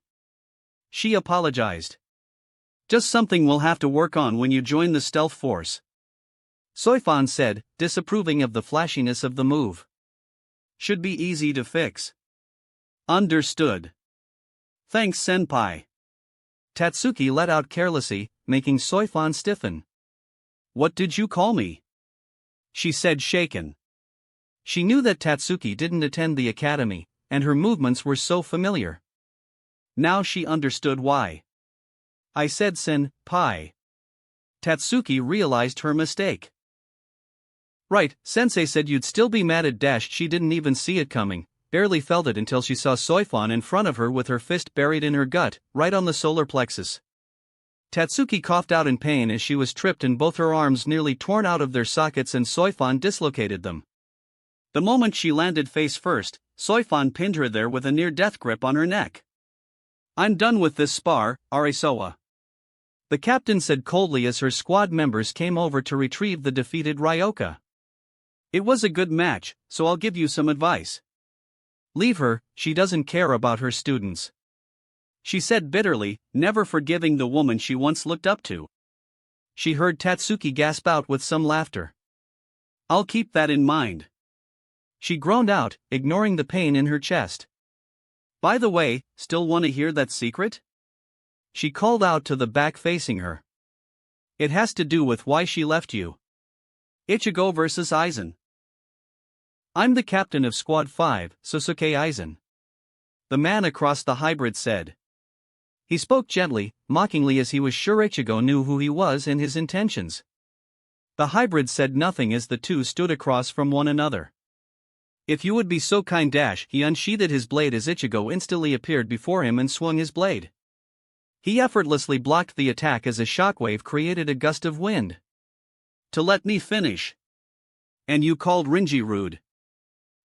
she apologized.
"Just something we'll have to work on when you join the stealth force,"
Soifan said, disapproving of the flashiness of the move.
"Should be easy to fix." "Understood. Thanks, senpai."
Tatsuki let out carelessly, making Soifan stiffen.
"What did you call me?" she said, shaken.
She knew that Tatsuki didn't attend the academy, and her movements were so familiar.
Now she understood why.
"I said senpai." Tatsuki realized her mistake. "Right, sensei said you'd still be mad at Dash." She didn't even see it coming, barely felt it until she saw Soifan in front of her with her fist buried in her gut, right on the solar plexus. Tatsuki coughed out in pain as she was tripped and both her arms nearly torn out of their sockets and Soifan dislocated them.
The moment she landed face first, Soifan pinned her there with a near-death grip on her neck. "I'm done with this spar, Arisoa,"
the captain said coldly as her squad members came over to retrieve the defeated Ryoka.
"It was a good match, so I'll give you some advice."
"Leave her, she doesn't care about her students,"
she said bitterly, never forgiving the woman she once looked up to.
She heard Tatsuki gasp out with some laughter.
"I'll keep that in mind,"
she groaned out, ignoring the pain in her chest.
"By the way, still want to hear that secret?"
she called out to the back facing her. "It has to do with why she left you."
Ichigo vs. Aizen.
I'm the captain of Squad 5, Sosuke Aizen. The man across the hybrid said. He spoke gently, mockingly, as he was sure Ichigo knew who he was and his intentions. The hybrid said nothing as the two stood across from one another. If you would be so kind. He unsheathed his blade as Ichigo instantly appeared before him and swung his blade. He effortlessly blocked the attack as a shockwave created a gust of wind.
To let me finish. And you called Rinji rude.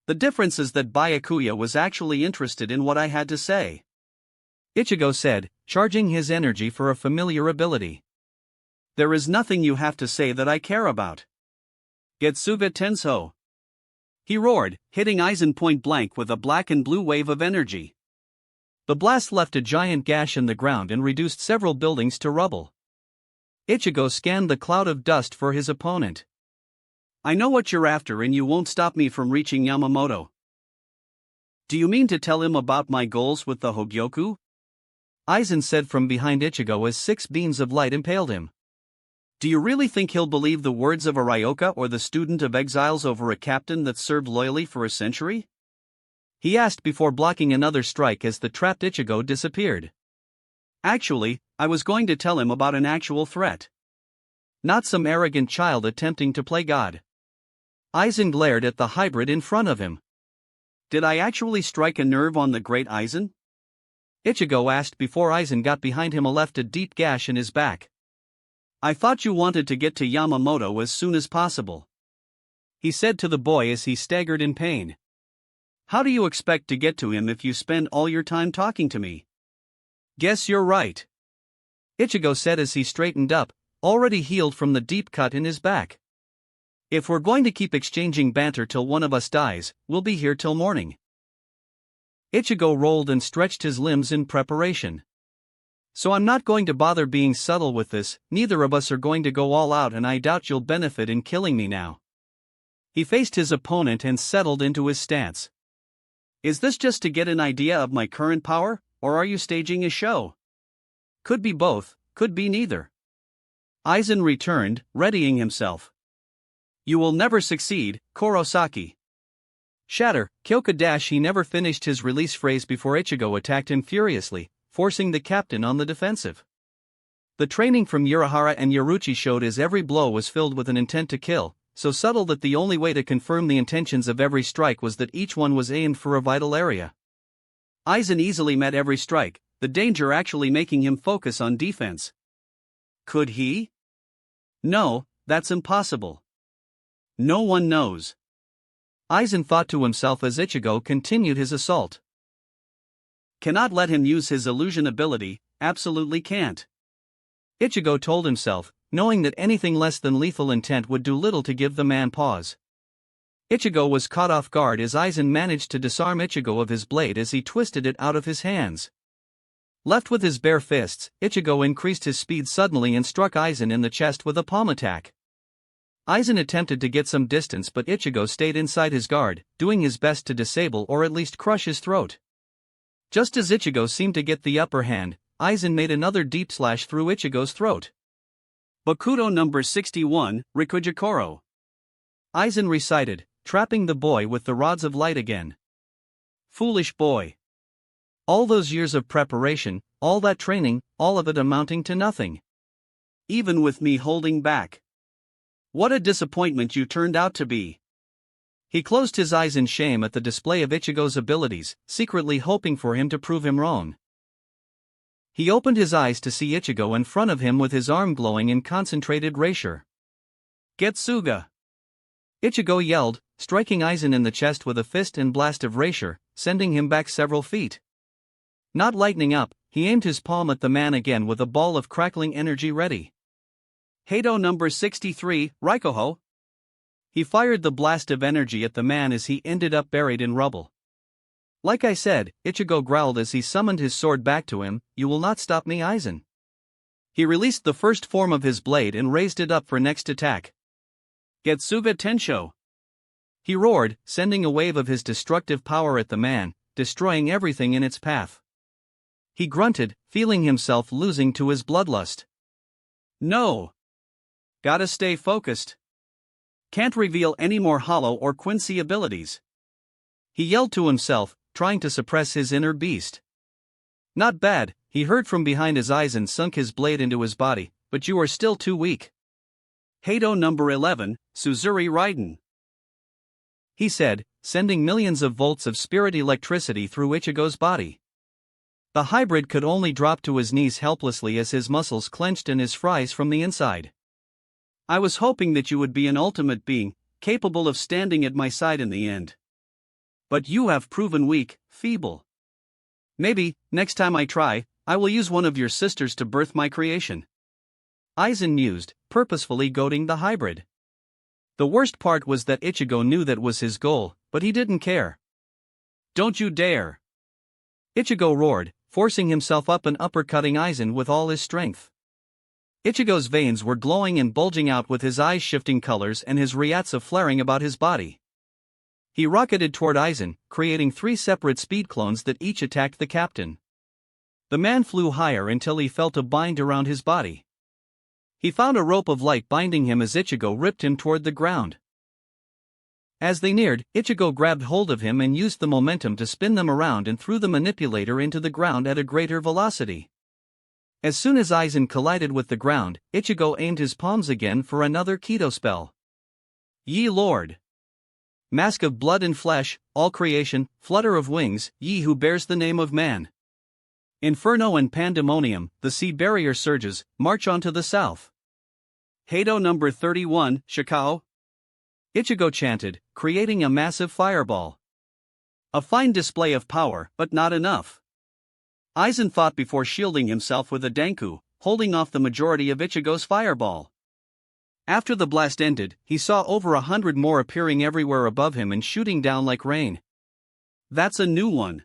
The difference is that Byakuya was actually interested in what I had to say.
Ichigo said, charging his energy for a familiar ability.
There is nothing you have to say that I care about. Getsuga Tensho. He roared, hitting Aizen point blank with a black and blue wave of energy.
The blast left a giant gash in the ground and reduced several buildings to rubble. Ichigo scanned the cloud of dust for his opponent.
I know what you're after and you won't stop me from reaching Yamamoto. Do you mean to tell him about my goals with the Hogyoku?
Aizen said from behind Ichigo as 6 beams of light impaled him.
Do you really think he'll believe the words of a Ryoka or the student of exiles over a captain that served loyally for a century?
He asked before blocking another strike as the trapped Ichigo disappeared.
Actually, I was going to tell him about an actual threat.
Not some arrogant child attempting to play God. Aizen glared at the hybrid in front of him.
Did I actually strike a nerve on the great Aizen?
Ichigo asked before Aizen got behind him and left a deep gash in his back.
I thought you wanted to get to Yamamoto as soon as possible.
He said to the boy as he staggered in pain.
How do you expect to get to him if you spend all your time talking to me?
Guess you're right. Ichigo said as he straightened up, already healed from the deep cut in his back. If we're going to keep exchanging banter till one of us dies, we'll be here till morning. Ichigo rolled and stretched his limbs in preparation. So I'm not going to bother being subtle with this, neither of us are going to go all out and I doubt you'll benefit in killing me now. He faced his opponent and settled into his stance.
Is this just to get an idea of my current power, or are you staging a show?
Could be both, could be neither.
Aizen returned, readying himself. You will never succeed, Kurosaki.
Shatter, Kyoka. He never finished his release phrase before Ichigo attacked him furiously, forcing the captain on the defensive. The training from Urahara and Yoruichi showed as every blow was filled with an intent to kill, so subtle that the only way to confirm the intentions of every strike was that each one was aimed for a vital area.
Aizen easily met every strike, the danger actually making him focus on defense. Could he? No, that's impossible. No one knows.
Aizen thought to himself as Ichigo continued his assault.
Cannot let him use his illusion ability, absolutely can't.
Ichigo told himself, knowing that anything less than lethal intent would do little to give the man pause. Ichigo was caught off guard as Aizen managed to disarm Ichigo of his blade as he twisted it out of his hands. Left with his bare fists, Ichigo increased his speed suddenly and struck Aizen in the chest with a palm attack. Aizen attempted to get some distance but Ichigo stayed inside his guard, doing his best to disable or at least crush his throat. Just as Ichigo seemed to get the upper hand, Aizen made another deep slash through Ichigo's throat.
Bakudo number 61, Rikujikoro.
Aizen recited, trapping the boy with the rods of light again. Foolish boy. All those years of preparation, all that training, all of it amounting to nothing.
Even with me holding back. What a disappointment you turned out to be.
He closed his eyes in shame at the display of Ichigo's abilities, secretly hoping for him to prove him wrong. He opened his eyes to see Ichigo in front of him with his arm glowing in concentrated racior.
Getsuga!
Ichigo yelled, striking Aizen in the chest with a fist and blast of racior, sending him back several feet. Not lightening up, he aimed his palm at the man again with a ball of crackling energy ready.
Heido number 63, Rikoho.
He fired the blast of energy at the man as he ended up buried in rubble. Like I said, Ichigo growled as he summoned his sword back to him, you will not stop me, Aizen. He released the first form of his blade and raised it up for next attack.
Getsuga Tensho.
He roared, sending a wave of his destructive power at the man, destroying everything in its path. He grunted, feeling himself losing to his bloodlust.
No. Gotta stay focused. Can't reveal any more hollow or Quincy abilities. He yelled to himself, trying to suppress his inner beast. Not bad, he heard from behind his eyes and sunk his blade into his body, but you are still too weak. Hado number 11, Suzuri Raiden. He said, sending millions of volts of spirit electricity through Ichigo's body. The hybrid could only drop to his knees helplessly as his muscles clenched and his fries from the inside. I was hoping that you would be an ultimate being, capable of standing at my side in the end. But you have proven weak, feeble. Maybe, next time I try, I will use one of your sisters to birth my creation. Aizen mused, purposefully goading the hybrid. The worst part was that Ichigo knew that was his goal, but he didn't care. Don't you dare! Ichigo roared, forcing himself up and uppercutting Aizen with all his strength. Ichigo's veins were glowing and bulging out with his eyes shifting colors and his ryatsu flaring about his body. He rocketed toward Aizen, creating 3 separate speed clones that each attacked the captain. The man flew higher until he felt a bind around his body. He found a rope of light binding him as Ichigo ripped him toward the ground. As they neared, Ichigo grabbed hold of him and used the momentum to spin them around and threw the manipulator into the ground at a greater velocity. As soon as Aizen collided with the ground, Ichigo aimed his palms again for another Kido spell. Ye Lord! Mask of blood and flesh, all creation, flutter of wings, ye who bears the name of man. Inferno and pandemonium, the sea barrier surges, march on to the south. Hado number 31, Shikao. Ichigo chanted, creating a massive fireball. A fine display of power, but not enough. Aizen thought before shielding himself with a danku, holding off the majority of Ichigo's fireball. After the blast ended, he saw over 100 more appearing everywhere above him and shooting down like rain. That's a new one.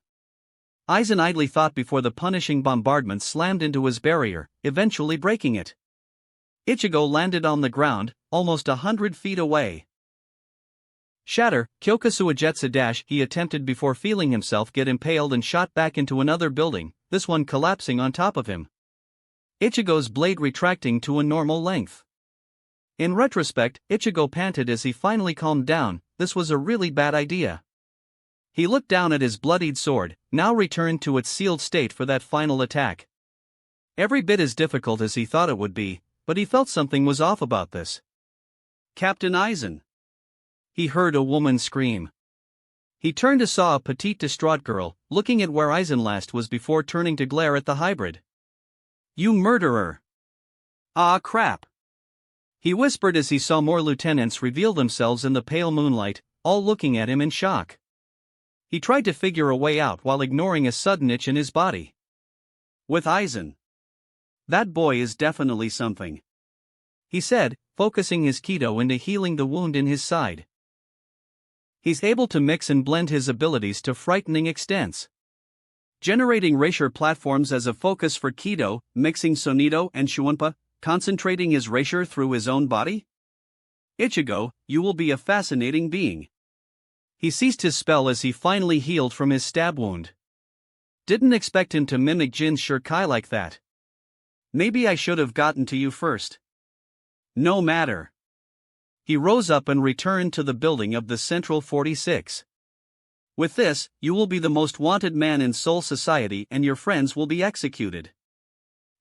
Aizen idly thought before the punishing bombardment slammed into his barrier, eventually breaking it. Ichigo landed on the ground, almost 100 feet away. Shatter, Kyokusuajetsu dash he attempted before feeling himself get impaled and shot back into another building, this one collapsing on top of him. Ichigo's blade retracting to a normal length. In retrospect, Ichigo panted as he finally calmed down, this was a really bad idea. He looked down at his bloodied sword, now returned to its sealed state for that final attack. Every bit as difficult as he thought it would be, but he felt something was off about this. Captain Aizen! He heard a woman scream. He turned to saw a petite distraught girl, looking at where Aizen last was before turning to glare at the hybrid. You murderer! Ah crap! He whispered as he saw more lieutenants reveal themselves in the pale moonlight, all looking at him in shock. He tried to figure a way out while ignoring a sudden itch in his body. With Aizen. That boy is definitely something. He said, focusing his Kido into healing the wound in his side. He's able to mix and blend his abilities to frightening extents. Generating Reisher platforms as a focus for Kido, mixing Sonido and Shuunpa, concentrating his Reisher through his own body? Ichigo, you will be a fascinating being. He ceased his spell as he finally healed from his stab wound. Didn't expect him to mimic Jin's Shirkai like that. Maybe I should have gotten to you first. No matter. He rose up and returned to the building of the Central 46. With this, you will be the most wanted man in Soul Society and your friends will be executed.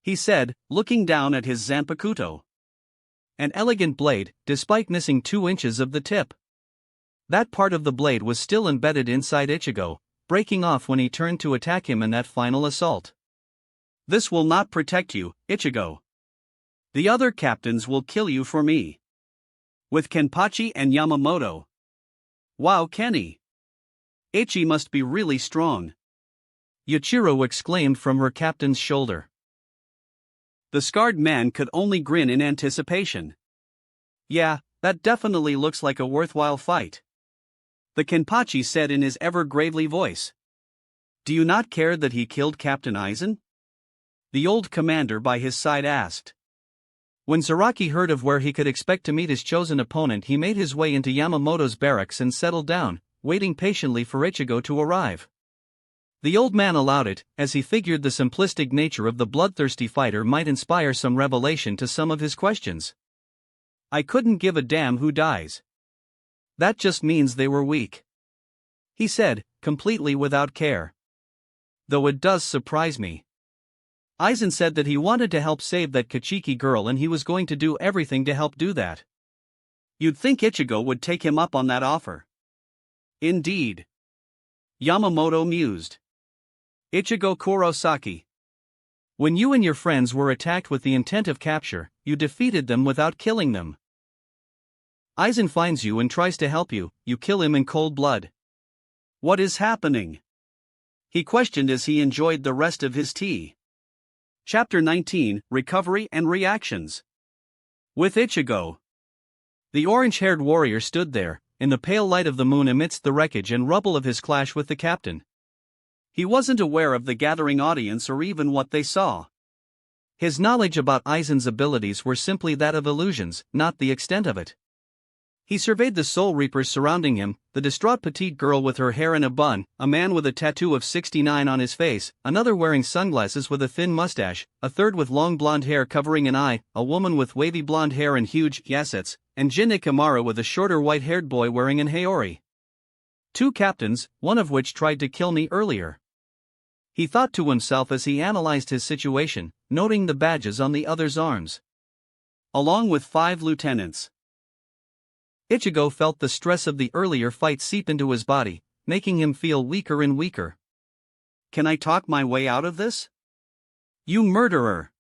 He said, looking down at his Zanpakuto. An elegant blade, despite missing 2 inches of the tip. That part of the blade was still embedded inside Ichigo, breaking off when he turned to attack him in that final assault. This will not protect you, Ichigo. The other captains will kill you for me. With Kenpachi and Yamamoto. Wow, Kenny. Ichi must be really strong. Yuichiro exclaimed from her captain's shoulder. The scarred man could only grin in anticipation. Yeah, that definitely looks like a worthwhile fight. The Kenpachi said in his ever-gravely voice. Do you not care that he killed Captain Aizen? The old commander by his side asked. When Zaraki heard of where he could expect to meet his chosen opponent, he made his way into Yamamoto's barracks and settled down, waiting patiently for Ichigo to arrive. The old man allowed it, as he figured the simplistic nature of the bloodthirsty fighter might inspire some revelation to some of his questions. I couldn't give a damn who dies.
That just means they were weak," he said, completely without care. "Though it does surprise me." Aizen said that he wanted to help save that Kachiki girl and he was going to do everything to help do that.
You'd think Ichigo would take him up on that offer. Indeed. Yamamoto mused. Ichigo Kurosaki.
When you and your friends were attacked with the intent of capture, you defeated them without killing them. Aizen finds you and tries to help you, you kill him in cold blood.
What is happening? He questioned as he enjoyed the rest of his tea. Chapter 19, Recovery and Reactions. With Ichigo.
The orange-haired warrior stood there, in the pale light of the moon amidst the wreckage and rubble of his clash with the captain.
He wasn't aware of the gathering audience or even what they saw.
His knowledge about Aizen's abilities were simply that of illusions, not the extent of it. He surveyed the soul reapers surrounding him, the distraught petite girl with her hair in a bun, a man with a tattoo of 69 on his face, another wearing sunglasses with a thin mustache, a third with long blonde hair covering an eye, a woman with wavy blonde hair and huge yasets, and Jin Ikamara with a shorter white-haired boy wearing an haori. 2 captains, one of which tried to kill me earlier. He thought to himself as he analyzed his situation, noting the badges on the others' arms.
Along with 5 lieutenants.
Ichigo felt the stress of the earlier fight seep into his body, making him feel weaker and weaker.
Can I talk my way out of this?
You murderer!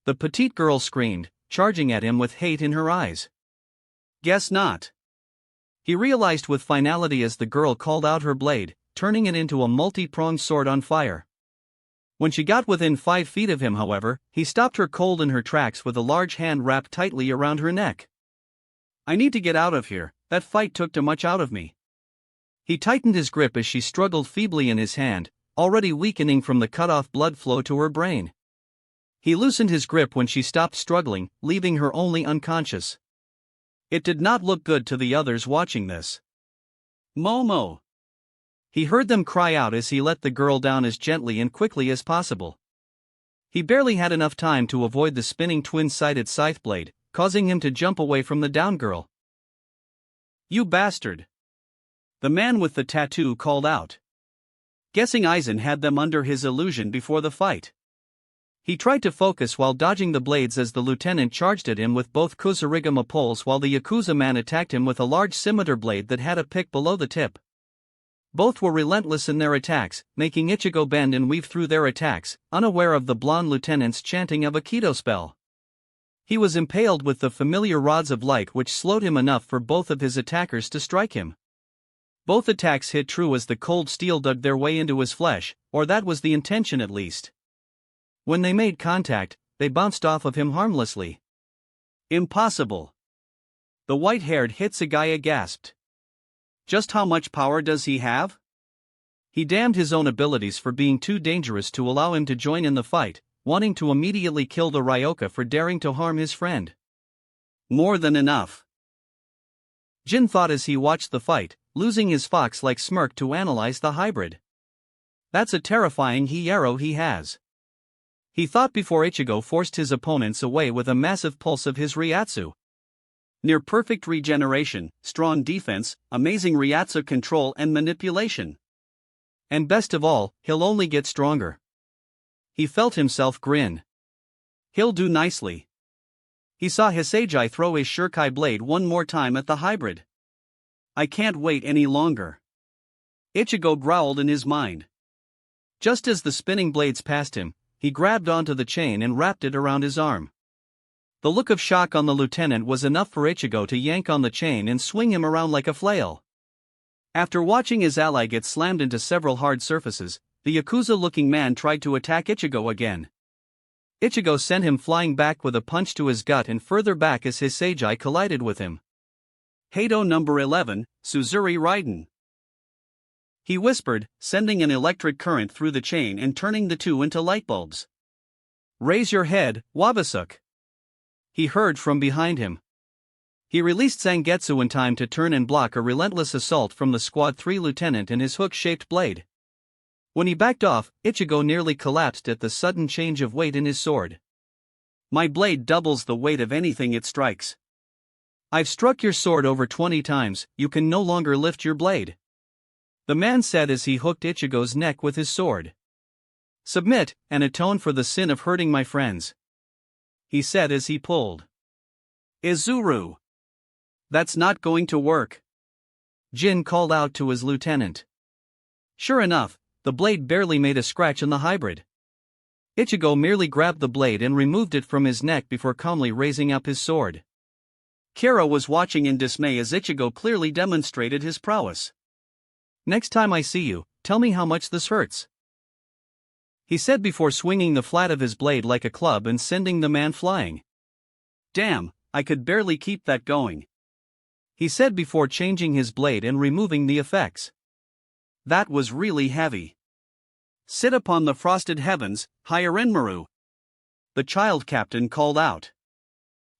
The petite girl screamed, charging at him with hate in her eyes.
Guess not.
He realized with finality as the girl called out her blade, turning it into a multi-pronged sword on fire. When she got within 5 feet of him, however, he stopped her cold in her tracks with a large hand wrapped tightly around her neck.
I need to get out of here, that fight took too much out of me.
He tightened his grip as she struggled feebly in his hand, already weakening from the cut-off blood flow to her brain. He loosened his grip when she stopped struggling, leaving her only unconscious. It did not look good to the others watching this.
Momo!
He heard them cry out as he let the girl down as gently and quickly as possible. He barely had enough time to avoid the spinning twin-sided scythe blade, causing him to jump away from the down girl.
You bastard! The man with the tattoo called out. Guessing Aizen had them under his illusion before the fight.
He tried to focus while dodging the blades as the lieutenant charged at him with both Kusarigama poles while the Yakuza man attacked him with a large scimitar blade that had a pick below the tip. Both were relentless in their attacks, making Ichigo bend and weave through their attacks, unaware of the blonde lieutenant's chanting of a Kido spell. He was impaled with the familiar rods of light which slowed him enough for both of his attackers to strike him. Both attacks hit true as the cold steel dug their way into his flesh, or that was the intention at least. When they made contact, they bounced off of him harmlessly.
Impossible! The white-haired Hitsugaya gasped. Just how much power does he have?
He damned his own abilities for being too dangerous to allow him to join in the fight, wanting to immediately kill the Ryoka for daring to harm his friend.
More than enough.
Jin thought as he watched the fight, losing his fox-like smirk to analyze the hybrid. That's a terrifying hierro he has. He thought before Ichigo forced his opponents away with a massive pulse of his Ryatsu.
Near-perfect regeneration, strong defense, amazing Ryatsu control and manipulation.
And best of all, he'll only get stronger. He felt himself grin.
He'll do nicely. He saw Hisagi throw his Shurkai blade one more time at the hybrid. I can't wait any longer. Ichigo growled in his mind.
Just as the spinning blades passed him, he grabbed onto the chain and wrapped it around his arm. The look of shock on the lieutenant was enough for Ichigo to yank on the chain and swing him around like a flail. After watching his ally get slammed into several hard surfaces, the Yakuza-looking man tried to attack Ichigo again. Ichigo sent him flying back with a punch to his gut and further back as Hisagi collided with him.
Hado number 11, Suzuri Raiden. He whispered, sending an electric current through the chain and turning the two into light bulbs.
Raise your head, Wabasuk. He heard from behind him. He released Zangetsu in time to turn and block a relentless assault from the Squad 3 lieutenant and his hook-shaped blade. When he backed off, Ichigo nearly collapsed at the sudden change of weight in his sword.
My blade doubles the weight of anything it strikes.
I've struck your sword over 20 times, you can no longer lift your blade. The man said as he hooked Ichigo's neck with his sword. Submit, and atone for the sin of hurting my friends, he said as he pulled. Izuru. That's not going to work, Jin called out to his lieutenant. Sure enough, the blade barely made a scratch on the hybrid. Ichigo merely grabbed the blade and removed it from his neck before calmly raising up his sword. Kira was watching in dismay as Ichigo clearly demonstrated his prowess. Next time I see you, tell me how much this hurts, he said before swinging the flat of his blade like a club and sending the man flying. Damn, I could barely keep that going, he said before changing his blade and removing the effects. That was really heavy. Sit upon the frosted heavens, Hirenmaru, the child captain called out.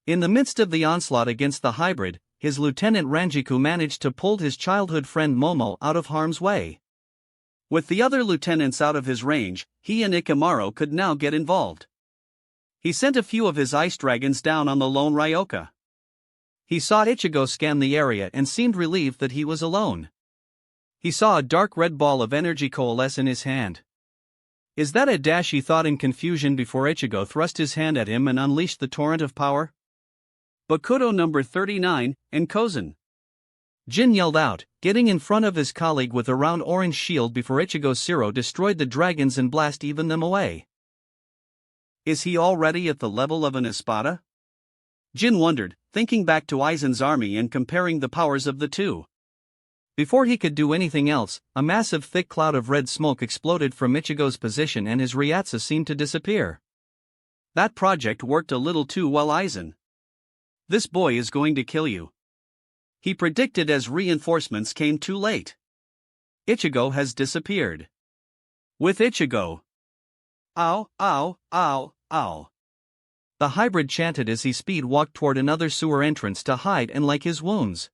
In the midst of the onslaught against the hybrid, his lieutenant Ranjiku managed to pull his childhood friend Momo out of harm's way. With the other lieutenants out of his range, he and Ikamaru could now get involved. He sent a few of his ice dragons down on the lone Ryoka. He saw Ichigo scan the area and seemed relieved that he was alone. He saw a dark red ball of energy coalesce in his hand. Is that a dash, he thought in confusion before Ichigo thrust his hand at him and unleashed the torrent of power? Bakudo number 39, Enkozen. Jin yelled out, getting in front of his colleague with a round orange shield before Ichigo's Zero destroyed the dragons and blast even them away. Is he already at the level of an Espada? Jin wondered, thinking back to Aizen's army and comparing the powers of the two. Before he could do anything else, a massive thick cloud of red smoke exploded from Ichigo's position and his Ryatsu seemed to disappear. That project worked a little too well, Aizen. This boy is going to kill you, he predicted as reinforcements came too late. Ichigo has disappeared. With Ichigo. Ow, ow, ow, ow. The hybrid chanted as he speed walked toward another sewer entrance to hide and like his wounds.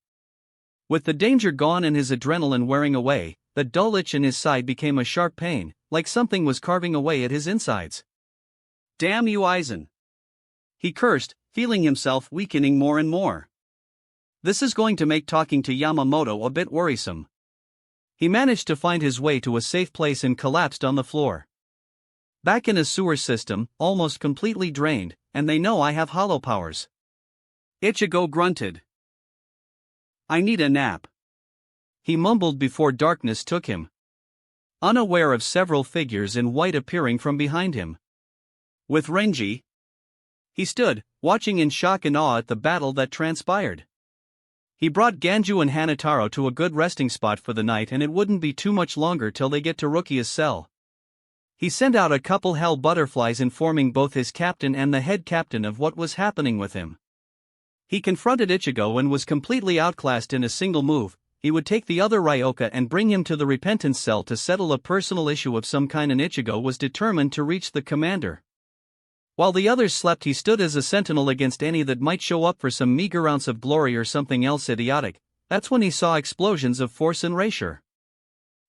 With the danger gone and his adrenaline wearing away, the dull itch in his side became a sharp pain, like something was carving away at his insides. Damn you, Aizen, he cursed, feeling himself weakening more and more. This is going to make talking to Yamamoto a bit worrisome. He managed to find his way to a safe place and collapsed on the floor. Back in a sewer system, almost completely drained, and they know I have hollow powers. Ichigo grunted. I need a nap, he mumbled before darkness took him, unaware of several figures in white appearing from behind him. With Renji, he stood, watching in shock and awe at the battle that transpired. He brought Ganju and Hanataro to a good resting spot for the night, and it wouldn't be too much longer till they get to Rukia's cell. He sent out a couple hell butterflies informing both his captain and the head captain of what was happening with him. He confronted Ichigo and was completely outclassed in a single move. He would take the other Ryoka and bring him to the repentance cell to settle a personal issue of some kind, and Ichigo was determined to reach the commander. While the others slept, he stood as a sentinel against any that might show up for some meager ounce of glory or something else idiotic. That's when he saw explosions of force and erasure.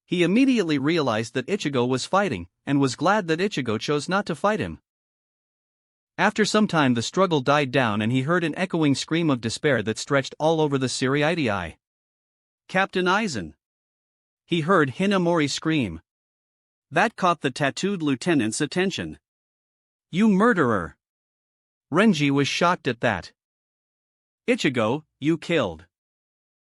He immediately realized that Ichigo was fighting, and was glad that Ichigo chose not to fight him. After some time the struggle died down and he heard an echoing scream of despair that stretched all over the Siriidii. Captain Aizen! He heard Hinamori scream. That caught the tattooed lieutenant's attention. You murderer! Renji was shocked at that. Ichigo, you killed.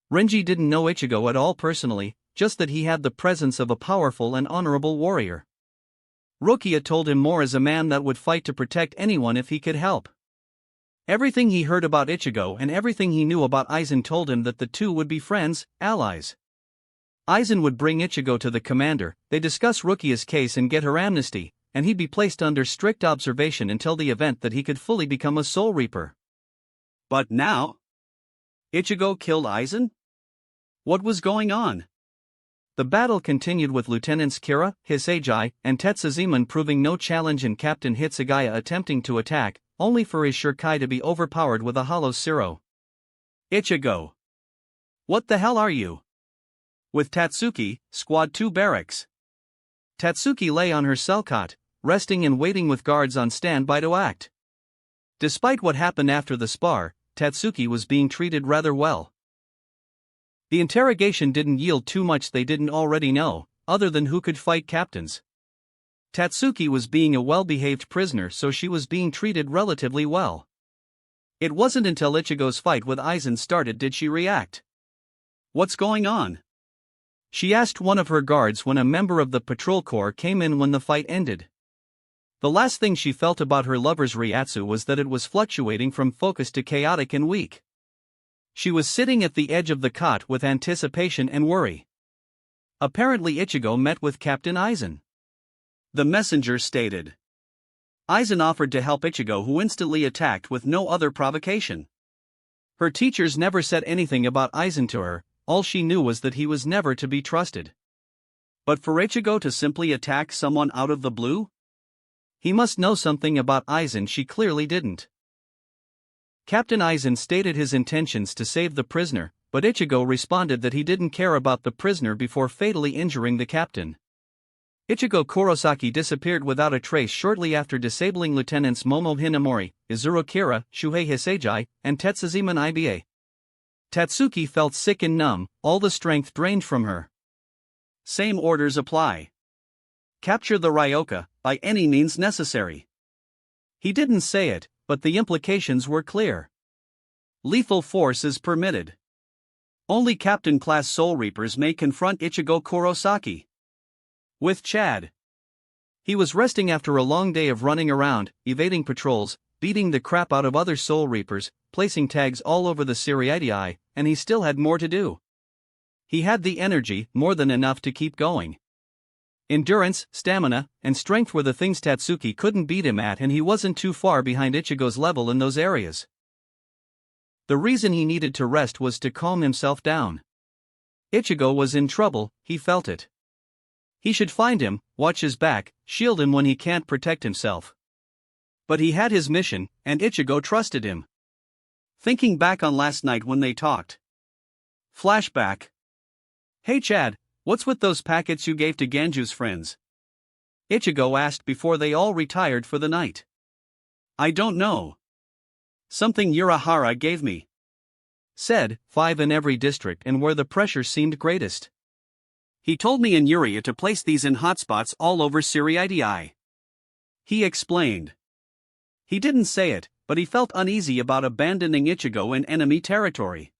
Renji didn't know Ichigo at all personally, just that he had the presence of a powerful and honorable warrior. Rukia told him more as a man that would fight to protect anyone if he could help. Everything he heard about Ichigo and everything he knew about Aizen told him that the two would be friends, allies. Aizen would bring Ichigo to the commander, they discuss Rukia's case and get her amnesty, and he'd be placed under strict observation until the event that he could fully become a Soul Reaper. But now? Ichigo killed Aizen? What was going on? The battle continued with Lieutenants Kira, Hisagi, and Tetsuzimon proving no challenge and Captain Hitsugaya attempting to attack, only for his Shurikai to be overpowered with a hollow Zero. Ichigo! What the hell are you? With Tatsuki, Squad 2 Barracks. Tatsuki lay on her cell cot, resting and waiting with guards on standby to act. Despite what happened after the spar, Tatsuki was being treated rather well. The interrogation didn't yield too much they didn't already know, other than who could fight captains. Tatsuki was being a well-behaved prisoner, so she was being treated relatively well. It wasn't until Ichigo's fight with Aizen started did she react.
"What's going on?"
she asked one of her guards when a member of the patrol corps came in when the fight ended. The last thing she felt about her lover's Ryatsu was that it was fluctuating from focused to chaotic and weak. She was sitting at the edge of the cot with anticipation and worry. Apparently Ichigo met with Captain Aizen.
The messenger stated. Aizen offered to help Ichigo, who instantly attacked with no other provocation.
Her teachers never said anything about Aizen to her, all she knew was that he was never to be trusted.
But for Ichigo to simply attack someone out of the blue?
He must know something about Aizen she clearly didn't. Captain Aizen stated his intentions to save the prisoner, but Ichigo responded that he didn't care about the prisoner before fatally injuring the captain. Ichigo Kurosaki disappeared without a trace shortly after disabling Lieutenants Momo Hinamori, Izuru Kira, Shuhei Hisejai, and Tetsuziman Iba. Tatsuki felt sick and numb, all the strength drained from her.
Same orders apply. Capture the Ryoka, by any means necessary.
He didn't say it, but the implications were clear.
Lethal force is permitted. Only Captain-class Soul Reapers may confront Ichigo Kurosaki. With Chad.
He was resting after a long day of running around, evading patrols, beating the crap out of other Soul Reapers, placing tags all over the Siriidii, and he still had more to do. He had the energy, more than enough to keep going. Endurance, stamina, and strength were the things Tatsuki couldn't beat him at, and he wasn't too far behind Ichigo's level in those areas. The reason he needed to rest was to calm himself down. Ichigo was in trouble, he felt it. He should find him, watch his back, shield him when he can't protect himself. But he had his mission, and Ichigo trusted him.
Thinking back on last night when they talked. Flashback.
"Hey Chad, what's with those packets you gave to Ganju's friends?" Ichigo asked before they all retired for the night.
"I don't know. Something Urahara gave me,"
said 5 in every district and where the pressure seemed greatest.
"He told me and Yuria to place these in hotspots all over Siriidii," he explained. He didn't say it, but he felt uneasy about abandoning Ichigo in enemy territory.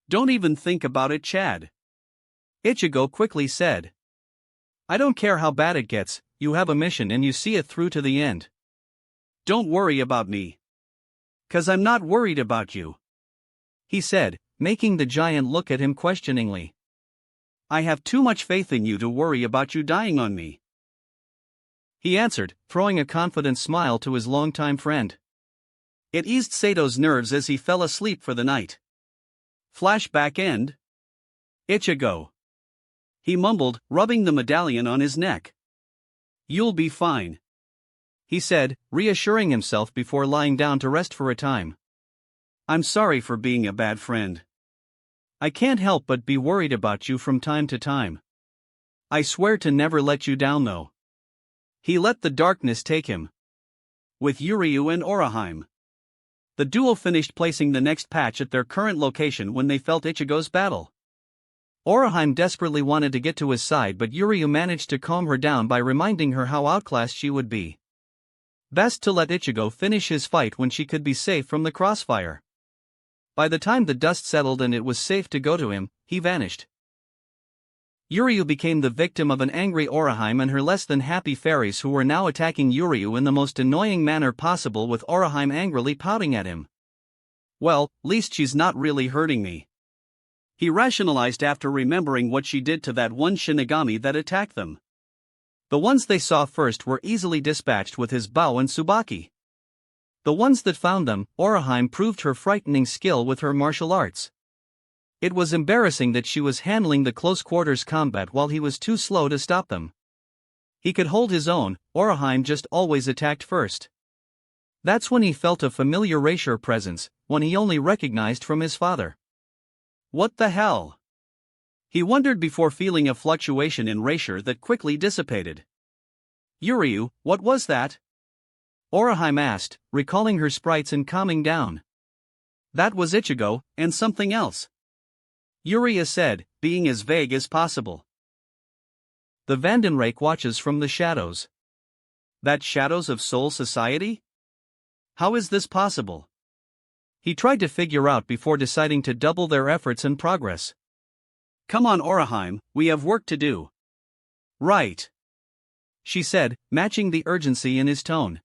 "Don't even think about it, Chad,"
Ichigo quickly said. "I don't care how bad it gets, you have a mission and you see it through to the end.
Don't worry about me. 'Cause I'm not worried about you,"
he said, making the giant look at him questioningly.
"I have too much faith in you to worry about you dying on me,"
he answered, throwing a confident smile to his longtime friend.
It eased Sato's nerves as he fell asleep for the night. Flashback end. Ichigo. He mumbled, rubbing the medallion on his neck. "You'll be fine,"
he said, reassuring himself before lying down to rest for a time.
"I'm sorry for being a bad friend.
I can't help but be worried about you from time to time. I swear to never let you down though." He let the darkness take him.
With Yuryu and Oraheim. The duo finished placing the next patch at their current location when they felt Ichigo's battle.
Oraheim desperately wanted to get to his side, but Yuryu managed to calm her down by reminding her how outclassed she would be. Best to let Ichigo finish his fight when she could be safe from the crossfire. By the time the dust settled and it was safe to go to him, he vanished. Yuryu became the victim of an angry Oraheim and her less than happy fairies, who were now attacking Yuryu in the most annoying manner possible, with Oraheim angrily pouting at him.
"Well, least she's not really hurting me," he rationalized after remembering what she did to that one Shinigami that attacked them.
The ones they saw first were easily dispatched with his Bao and Tsubaki. The ones that found them, Oraheim proved her frightening skill with her martial arts. It was embarrassing that she was handling the close-quarters combat while he was too slow to stop them. He could hold his own, Oraheim just always attacked first. That's when he felt a familiar Reisher presence, one he only recognized from his father.
What the hell? He wondered before feeling a fluctuation in Reisher that quickly dissipated. "Yuryu, what was that?"
Oraheim asked, recalling her sprites and calming down.
That was Ichigo, and something else. Yuria said, being as vague as possible.
The Vandenrake watches from the shadows.
That Shadows of Soul Society? How is this possible?
He tried to figure out before deciding to double their efforts and progress.
Come on, Oraheim, we have work to do.
Right, she said, matching the urgency in his tone.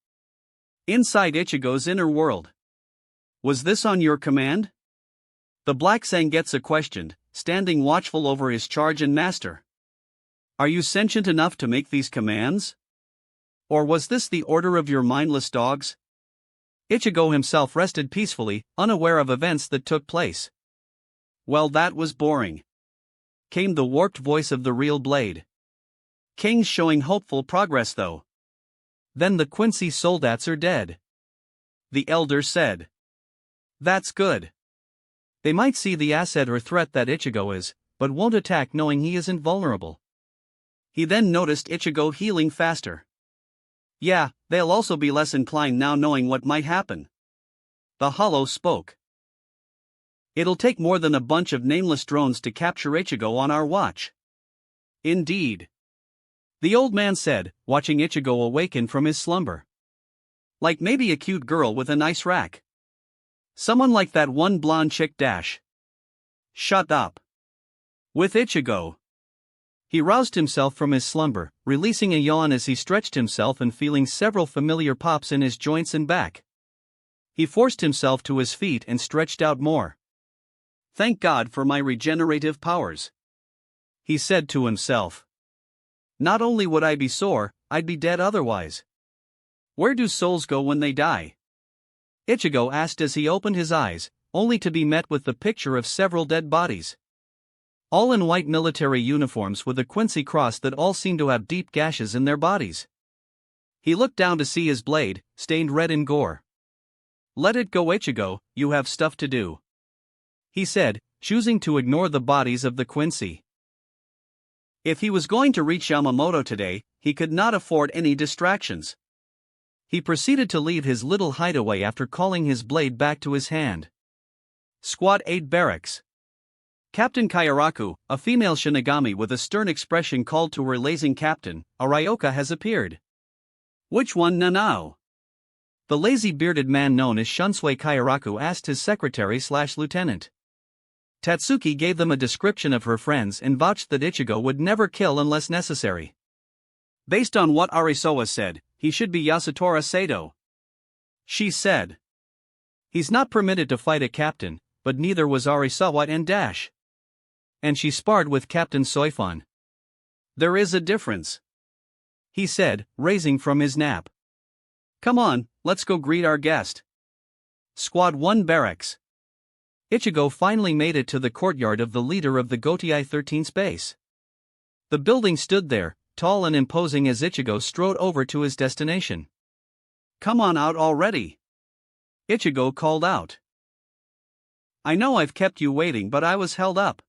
Inside Ichigo's inner world. Was this on your command? The Black Zangetsu questioned, standing watchful over his charge and master. Are you sentient enough to make these commands? Or was this the order of your mindless dogs?
Ichigo himself rested peacefully, unaware of events that took place.
Well, that was boring. Came the warped voice of the real Blade. King's showing hopeful progress though.
Then the Quincy soldats are dead.
The elder said. That's good.
They might see the asset or threat that Ichigo is, but won't attack knowing he isn't vulnerable.
He then noticed Ichigo healing faster. Yeah, they'll also be less inclined now knowing what might happen. The Hollow spoke. It'll take more than a bunch of nameless drones to capture Ichigo on our watch. Indeed. The old man said, watching Ichigo awaken from his slumber. Like maybe a cute girl with a nice rack. Someone like that one blonde chick dash. Shut up. With Ichigo.
He roused himself from his slumber, releasing a yawn as he stretched himself and feeling several familiar pops in his joints and back. He forced himself to his feet and stretched out more.
Thank God for my regenerative powers, he said to himself. Not only would I be sore, I'd be dead otherwise. Where do souls go when they die?
Ichigo asked as he opened his eyes, only to be met with the picture of several dead bodies. All in white military uniforms with a Quincy cross that all seemed to have deep gashes in their bodies. He looked down to see his blade, stained red in gore.
Let it go, Ichigo, you have stuff to do, he said, choosing to ignore the bodies of the Quincy. If he was going to reach Yamamoto today, he could not afford any distractions.
He proceeded to leave his little hideaway after calling his blade back to his hand.
Squad 8 Barracks. Captain Kairaku, a female Shinigami with a stern expression, called to her lazing captain, Arioka has appeared. Which one, Nanao?
The lazy bearded man known as Shunsui Kairaku asked his secretary/lieutenant. Tatsuki gave them a description of her friends and vouched that Ichigo would never kill unless necessary.
Based on what Arisawa said, he should be Yasutora Sato, she said.
He's not permitted to fight a captain, but neither was Arisawa and Dash. And she sparred with Captain Soifon.
There is a difference,
he said, raising from his nap.
Come on, let's go greet our guest. Squad 1 Barracks.
Ichigo finally made it to the courtyard of the leader of the Gotei 13 space. The building stood there, tall and imposing as Ichigo strode over to his destination.
Come on out already, Ichigo called out. I know I've kept you waiting, but I was held up.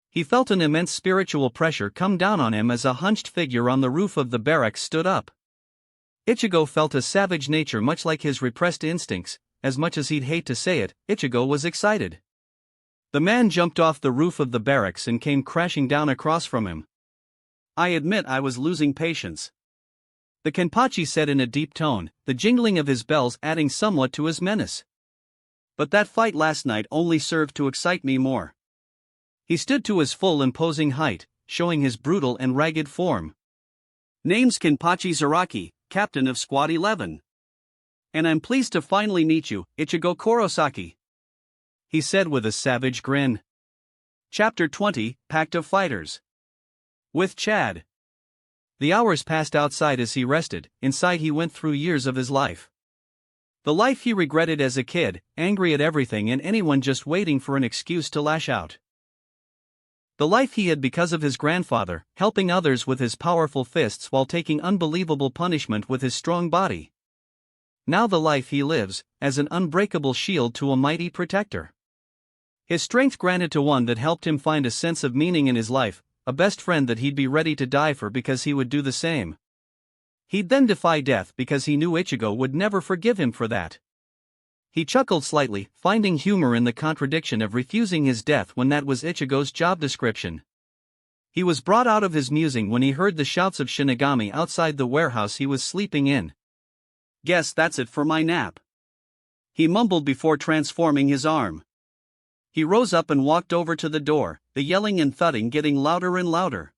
He felt an immense spiritual pressure come down on him as a hunched figure on the roof of the barracks stood up. Ichigo felt a savage nature much like his repressed instincts. As much as he'd hate to say it, Ichigo was excited. The man jumped off the roof of the barracks and came crashing down across from him.
I admit I was losing patience,
the Kenpachi said in a deep tone, the jingling of his bells adding somewhat to his menace.
But that fight last night only served to excite me more.
He stood to his full imposing height, showing his brutal and ragged form.
Name's Kenpachi Zaraki, captain of Squad 11. And I'm pleased to finally meet you, Ichigo Kurosaki, he said with a savage grin. Chapter 20, Pact of Fighters. With Chad.
The hours passed outside as he rested, inside he went through years of his life. The life he regretted as a kid, angry at everything and anyone just waiting for an excuse to lash out. The life he had because of his grandfather, helping others with his powerful fists while taking unbelievable punishment with his strong body. Now the life he lives, as an unbreakable shield to a mighty protector. His strength granted to one that helped him find a sense of meaning in his life, a best friend that he'd be ready to die for because he would do the same. He'd then defy death because he knew Ichigo would never forgive him for that. He chuckled slightly, finding humor in the contradiction of refusing his death when that was Ichigo's job description. He was brought out of his musing when he heard the shouts of Shinigami outside the warehouse he was sleeping in.
"Guess that's it for my nap," he mumbled before transforming his arm. He rose up and walked over to the door, the yelling and thudding getting louder and louder.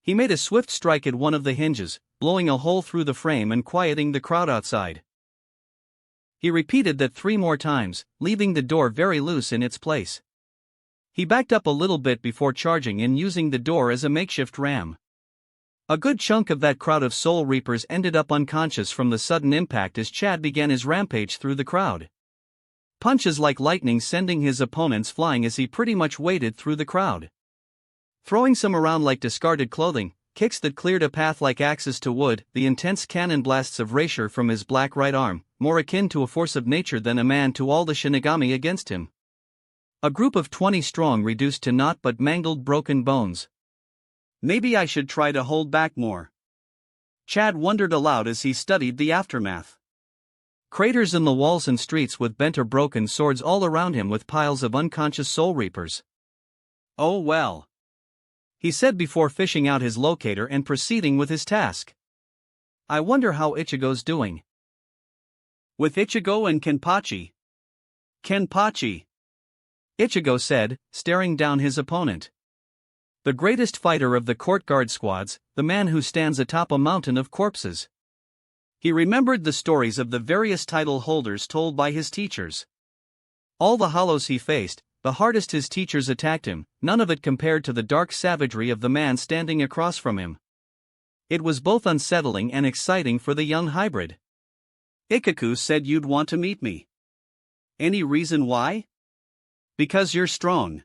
He made a swift strike at one of the hinges, blowing a hole through the frame and quieting the crowd outside. He repeated that 3 more times, leaving the door very loose in its place. He backed up a little bit before charging and using the door as a makeshift ram. A good chunk of that crowd of Soul Reapers ended up unconscious from the sudden impact as Chad began his rampage through the crowd. Punches like lightning sending his opponents flying as he pretty much waded through the crowd. Throwing some around like discarded clothing, kicks that cleared a path like axes to wood, the intense cannon blasts of Raisher from his black right arm, more akin to a force of nature than a man to all the Shinigami against him. A group of 20 strong reduced to naught but mangled broken bones.
Maybe I should try to hold back more, Chad wondered aloud as he studied the aftermath.
Craters in the walls and streets with bent or broken swords all around him with piles of unconscious Soul Reapers.
"Oh well,"
he said before fishing out his locator and proceeding with his task. "I wonder how Ichigo's doing."
"With Ichigo and Kenpachi." "Kenpachi,"
Ichigo said, staring down his opponent. "The greatest fighter of the court guard squads, the man who stands atop a mountain of corpses."
He remembered the stories of the various title holders told by his teachers.
All the hollows he faced, the hardest his teachers attacked him, none of it compared to the dark savagery of the man standing across from him. It was both unsettling and exciting for the young hybrid.
"Ikaku said you'd want to meet me. Any reason why?" "Because you're strong,"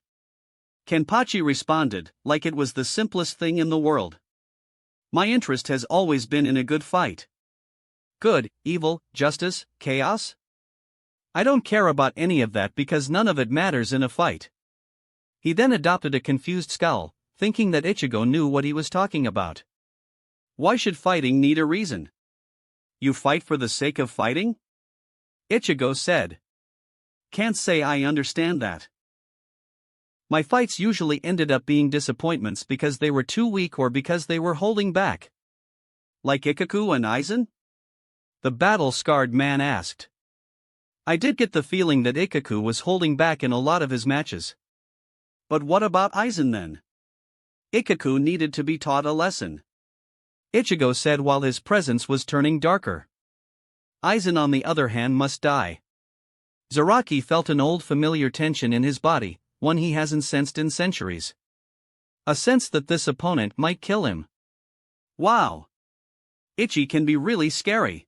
Kenpachi responded, like it was the simplest thing in the world. "My interest has always been in a good fight.
Good, evil, justice, chaos? I don't care about any of that because none of it matters in a fight." He then adopted a confused scowl, thinking that Ichigo knew what he was talking about.
"Why should fighting need a reason? You fight for the sake of fighting?"
Ichigo said.
"Can't say I understand that.
My fights usually ended up being disappointments because they were too weak or because they were holding back."
"Like Ikaku and Aizen?"
the battle-scarred man asked. "I did get the feeling that Ikaku was holding back in a lot of his matches."
"But what about Aizen then? Ikaku needed to be taught a lesson,"
Ichigo said while his presence was turning darker. "Aizen on the other hand must die." Zaraki felt an old familiar tension in his body, one he hasn't sensed in centuries. A sense that this opponent might kill him.
Wow! Ichi can be really scary.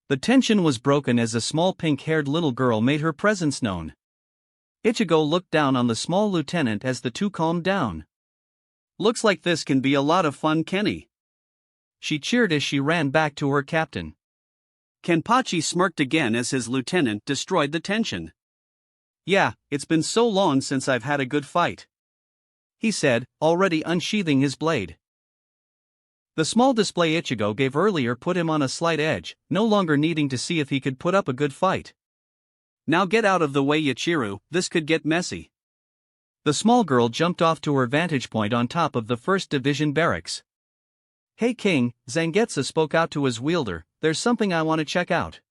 The tension was broken as a small pink-haired little girl made her presence known. Ichigo looked down on the small lieutenant as the two calmed down.
"Looks like this can be a lot of fun, Kenny,"
she cheered as she ran back to her captain.
Kenpachi smirked again as his lieutenant destroyed the tension.
"Yeah,
it's been so long since I've had a good fight,"
he said, already unsheathing his blade. The small display Ichigo gave earlier put him on a slight edge, no longer needing to see if he could put up a good fight.
"Now get out of the way, Yachiru, this could get messy."
The small girl jumped off to her vantage point on top of the 1st Division barracks. "Hey King," Zangetsu spoke out to his wielder, "there's something I want to check out."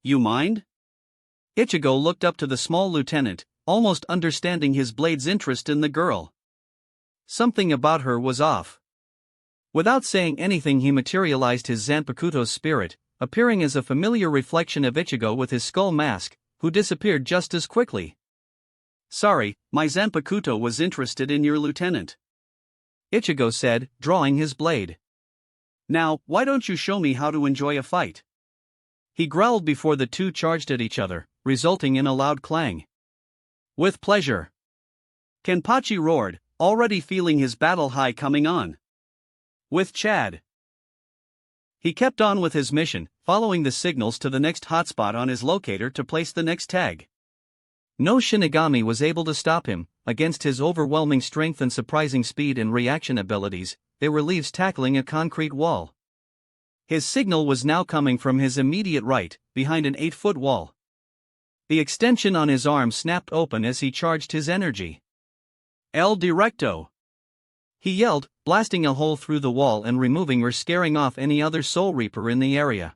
"You mind?"
Ichigo looked up to the small lieutenant, almost understanding his blade's interest in the girl. Something about her was off. Without saying anything, he materialized his Zanpakuto's spirit, appearing as a familiar reflection of Ichigo with his skull mask, who disappeared just as quickly.
"Sorry, my Zanpakuto was interested in your lieutenant,"
Ichigo said, drawing his blade.
"Now, why don't you show me how to enjoy a fight?"
He growled before the two charged at each other, resulting in a loud clang. "With pleasure,"
Kenpachi roared, already feeling his battle high coming on.
"With Chad." He kept on with his mission, following the signals to the next hotspot on his locator to place the next tag. No Shinigami was able to stop him. Against his overwhelming strength and surprising speed and reaction abilities, they were leaves tackling a concrete wall. His signal was now coming from his immediate right, behind an 8-foot wall. The extension on his arm snapped open as he charged his energy. El Directo! He yelled, blasting a hole through the wall and removing or scaring off any other Soul Reaper in the area.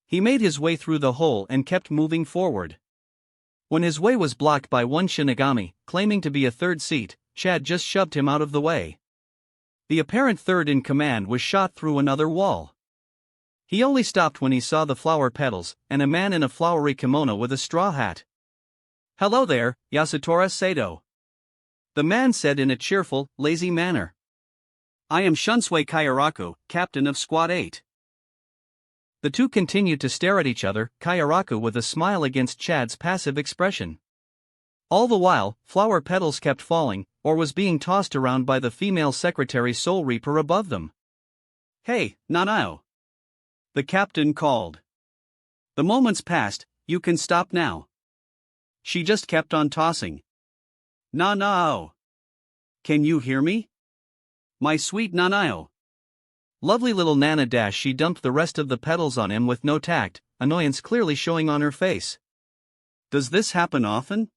He made his way through the hole and kept moving forward. When his way was blocked by one Shinigami, claiming to be a third seat, Chad just shoved him out of the way. The apparent third in command was shot through another wall. He only stopped when he saw the flower petals and a man in a flowery kimono with a straw hat. "Hello there, Yasutora Sato," the man said in a cheerful, lazy manner. "I am Shunsui Kayaraku, captain of Squad 8. The two continued to stare at each other, Kayaraku with a smile against Chad's passive expression. All the while, flower petals kept falling, or was being tossed around by the female secretary Soul Reaper above them. "Hey, Nanao!" the captain called. "The moments passed, you can stop now." She just kept on tossing. "Nanao! Can you hear me? My sweet Nanao!" Lovely little Nana dash, she dumped the rest of the petals on him with no tact, annoyance clearly showing on her face. "Does this happen often?"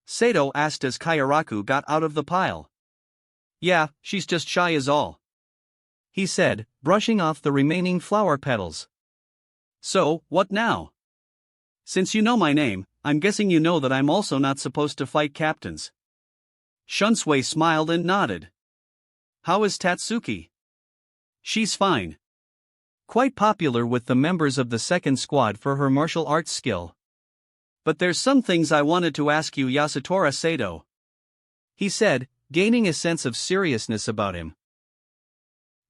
Sato asked as Kayaraku got out of the pile. "Yeah, she's just shy is all," he said, brushing off the remaining flower petals. "So, what now? Since you know my name, I'm guessing you know that I'm also not supposed to fight captains." Shunsui smiled and nodded. "How is Tatsuki?" "She's fine. Quite popular with the members of the second squad for her martial arts skill. But there's some things I wanted to ask you, Yasutora Sato," he said, gaining a sense of seriousness about him.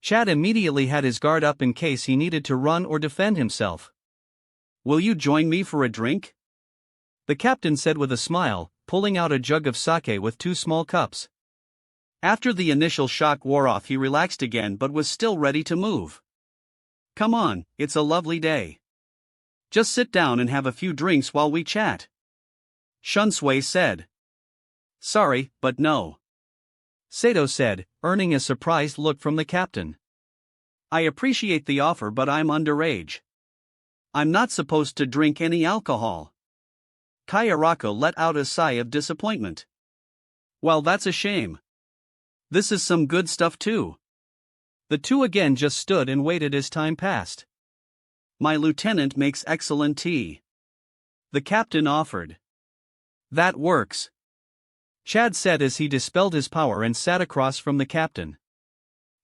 Chad immediately had his guard up in case he needed to run or defend himself. "Will you join me for a drink?" the captain said with a smile, pulling out a jug of sake with 2 small cups. After the initial shock wore off, he relaxed again but was still ready to move. "Come on, it's a lovely day. Just sit down and have a few drinks while we chat," Shunsui said. "Sorry, but no," Sato said, earning a surprised look from the captain. "I appreciate the offer, but I'm underage. I'm not supposed to drink any alcohol." Kayaraku let out a sigh of disappointment. "Well, that's a shame. This is some good stuff too." The two again just stood and waited as time passed. "My lieutenant makes excellent tea," the captain offered. "That works," Chad said as he dispelled his power and sat across from the captain.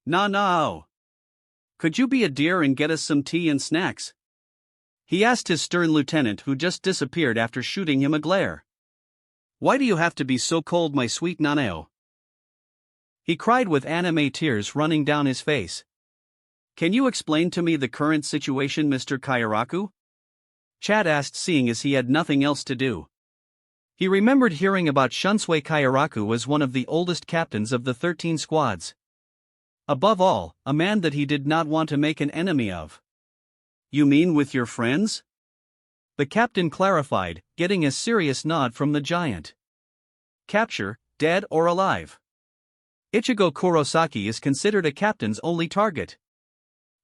"No. Could you be a dear and get us some tea and snacks?" he asked his stern lieutenant, who just disappeared after shooting him a glare. "Why do you have to be so cold, my sweet Nanao?" he cried with anime tears running down his face. "Can you explain to me the current situation, Mr. Kayaraku?" Chad asked, seeing as he had nothing else to do. He remembered hearing about Shunsui Kayaraku as one of the oldest captains of the 13 squads. Above all, a man that he did not want to make an enemy of. "You mean with your friends?" the captain clarified, getting a serious nod from the giant. "Capture, dead or alive. Ichigo Kurosaki is considered a captain's only target.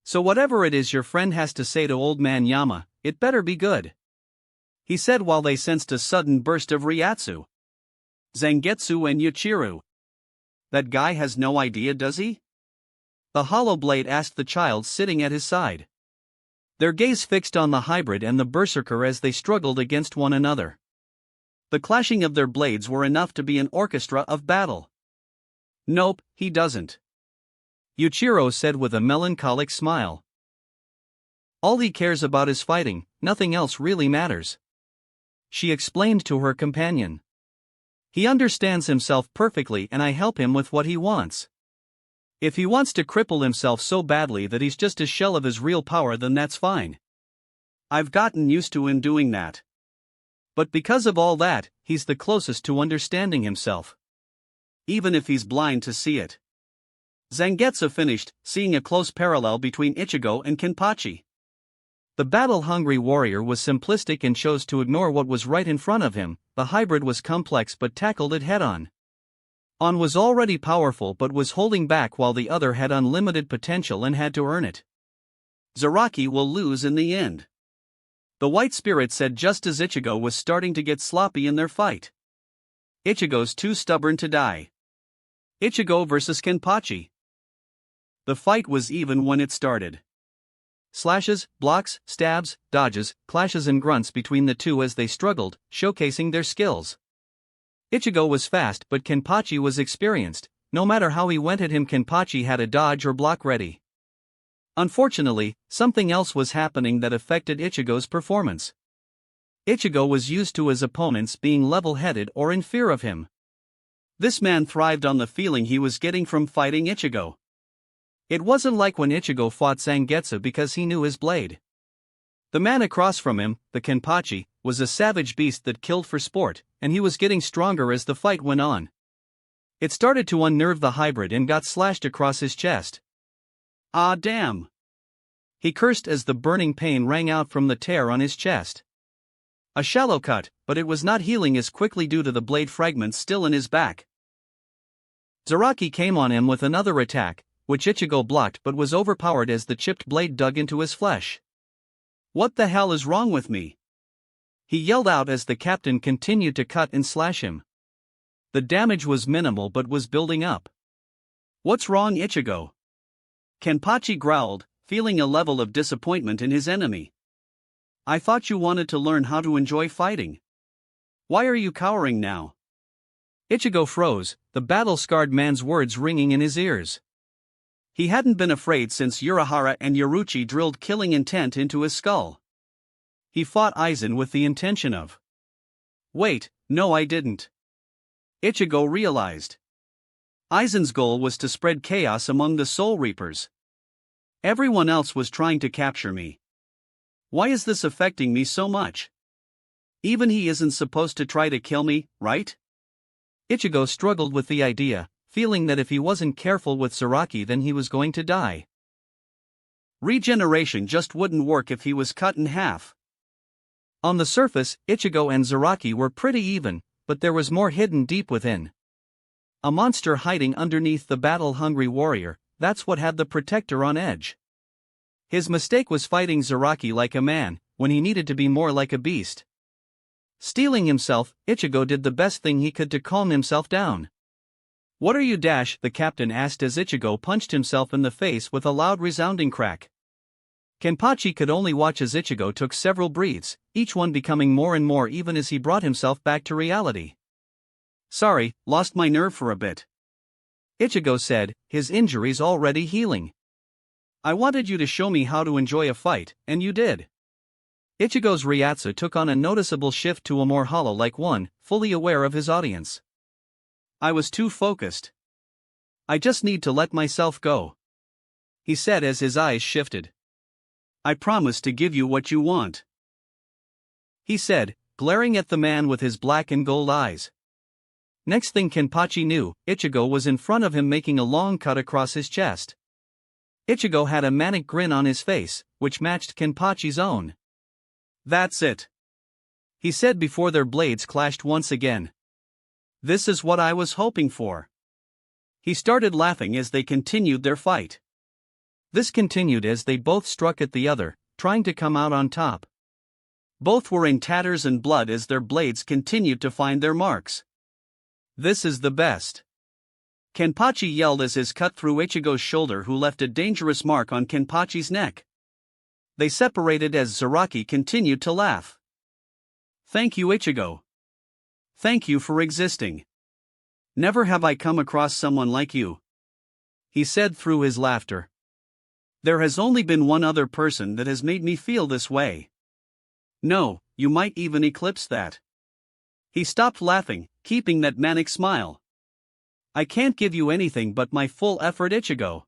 So whatever it is your friend has to say to old man Yama, it better be good," he said while they sensed a sudden burst of Ryatsu. "Zangetsu and Yuichiro. That guy has no idea, does he?" the Hollow Blade asked the child sitting at his side. Their gaze fixed on the hybrid and the berserker as they struggled against one another. The clashing of their blades were enough to be an orchestra of battle. "Nope, he doesn't," Yuichiro said with a melancholic smile. "All he cares about is fighting, nothing else really matters," she explained to her companion. "He understands himself perfectly and I help him with what he wants. If he wants to cripple himself so badly that he's just a shell of his real power, then that's fine. I've gotten used to him doing that. But because of all that, he's the closest to understanding himself. Even if he's blind to see it." Zangetsu finished, seeing a close parallel between Ichigo and Kenpachi. The battle-hungry warrior was simplistic and chose to ignore what was right in front of him. The hybrid was complex but tackled it head-on. On was already powerful but was holding back, while the other had unlimited potential and had to earn it. "Zaraki will lose in the end,"
The white spirit said just as Ichigo was starting to get sloppy in their fight. Ichigo's too stubborn to die. Ichigo versus Kenpachi. The fight was even when it started. Slashes, blocks, stabs, dodges, clashes and grunts between the two as they struggled, showcasing their skills. Ichigo was fast but Kenpachi was experienced. No matter how he went at him, Kenpachi had a dodge or block ready. Unfortunately, something else was happening that affected Ichigo's performance. Ichigo was used to his opponents being level-headed or in fear of him. This man thrived on the feeling he was getting from fighting Ichigo. It wasn't like when Ichigo fought Zangetsu because he knew his blade. The man across from him, the Kenpachi, was a savage beast that killed for sport, and he was getting stronger as the fight went on. It started to unnerve the hybrid and got slashed across his chest. Ah damn! He cursed as the burning pain rang out from the tear on his chest. A shallow cut, but it was not healing as quickly due to the blade fragments still in his back. Zaraki came on him with another attack, which Ichigo blocked but was overpowered as the chipped blade dug into his flesh. What the hell is wrong with me? He yelled out as the captain continued to cut and slash him. The damage was minimal but was building up. What's wrong, Ichigo? Kenpachi growled, feeling a level of disappointment in his enemy. I thought you wanted to learn how to enjoy fighting. Why are you cowering now? Ichigo froze, the battle-scarred man's words ringing in his ears. He hadn't been afraid since Urahara and Yoruchi drilled killing intent into his skull. He fought Aizen with the intention of. Wait, no I didn't. Ichigo realized. Aizen's goal was to spread chaos among the Soul Reapers. Everyone else was trying to capture me. Why is this affecting me so much? Even he isn't supposed to try to kill me, right? Ichigo struggled with the idea, feeling that if he wasn't careful with Zaraki then he was going to die. Regeneration just wouldn't work if he was cut in half. On the surface, Ichigo and Zaraki were pretty even, but there was more hidden deep within. A monster hiding underneath the battle-hungry warrior, that's what had the protector on edge. His mistake was fighting Zaraki like a man, when he needed to be more like a beast. Steeling himself, Ichigo did the best thing he could to calm himself down. What are you? The captain asked as Ichigo punched himself in the face with a loud resounding crack. Kenpachi could only watch as Ichigo took several breaths, each one becoming more and more even as he brought himself back to reality. Sorry, lost my nerve for a bit. Ichigo said, his injuries already healing. I wanted you to show me how to enjoy a fight, and you did. Ichigo's Ryatsu took on a noticeable shift to a more hollow-like one, fully aware of his audience. I was too focused. I just need to let myself go. He said as his eyes shifted. I promise to give you what you want. He said, glaring at the man with his black and gold eyes. Next thing Kenpachi knew, Ichigo was in front of him making a long cut across his chest. Ichigo had a manic grin on his face, which matched Kenpachi's own. That's it. He said before their blades clashed once again. This is what I was hoping for. He started laughing as they continued their fight. This continued as they both struck at the other, trying to come out on top. Both were in tatters and blood as their blades continued to find their marks. This is the best. Kenpachi yelled as his cut through Ichigo's shoulder, who left a dangerous mark on Kenpachi's neck. They separated as Zaraki continued to laugh. Thank you, Ichigo. Thank you for existing. Never have I come across someone like you. He said through his laughter. There has only been one other person that has made me feel this way. No, you might even eclipse that. He stopped laughing, keeping that manic smile. I can't give you anything but my full effort, Ichigo.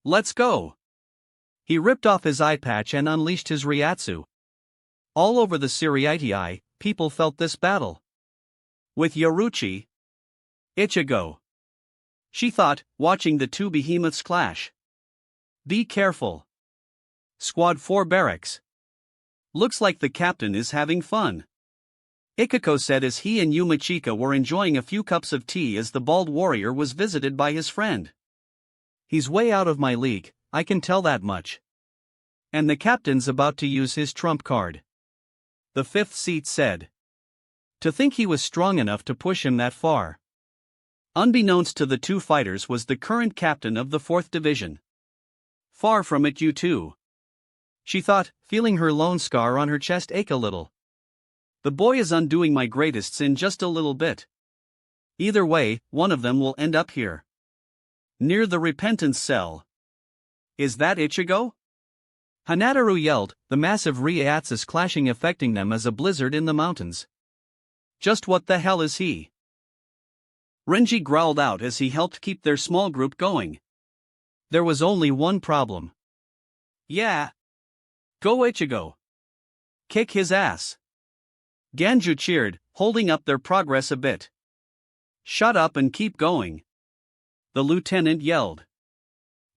Let's go. He ripped off his eye patch and unleashed his Ryatsu. All over the Siriitii, people felt this battle. With Yoruchi. Ichigo. She thought, watching the two behemoths clash. Be careful. Squad 4 barracks. Looks like the captain is having fun. Ikiko said as he and Yumachika were enjoying a few cups of tea as the bald warrior was visited by his friend. He's way out of my league, I can tell that much. And the captain's about to use his trump card. The fifth seat said. To think he was strong enough to push him that far. Unbeknownst to the two fighters was the current captain of the 4th Division. Far from it, you two. She thought, feeling her lone scar on her chest ache a little. The boy is undoing my greatest sin just a little bit. Either way, one of them will end up here. Near the repentance cell. Is that Ichigo?
Hanataru yelled, the massive Ryaatsus clashing affecting them as a blizzard in the mountains.
Just what the hell is he? Renji growled out as he helped keep their small group going.
There was only one problem.
Yeah. Go Ichigo. Kick his ass. Ganju cheered, holding up their progress a bit. Shut up and keep going. The lieutenant yelled.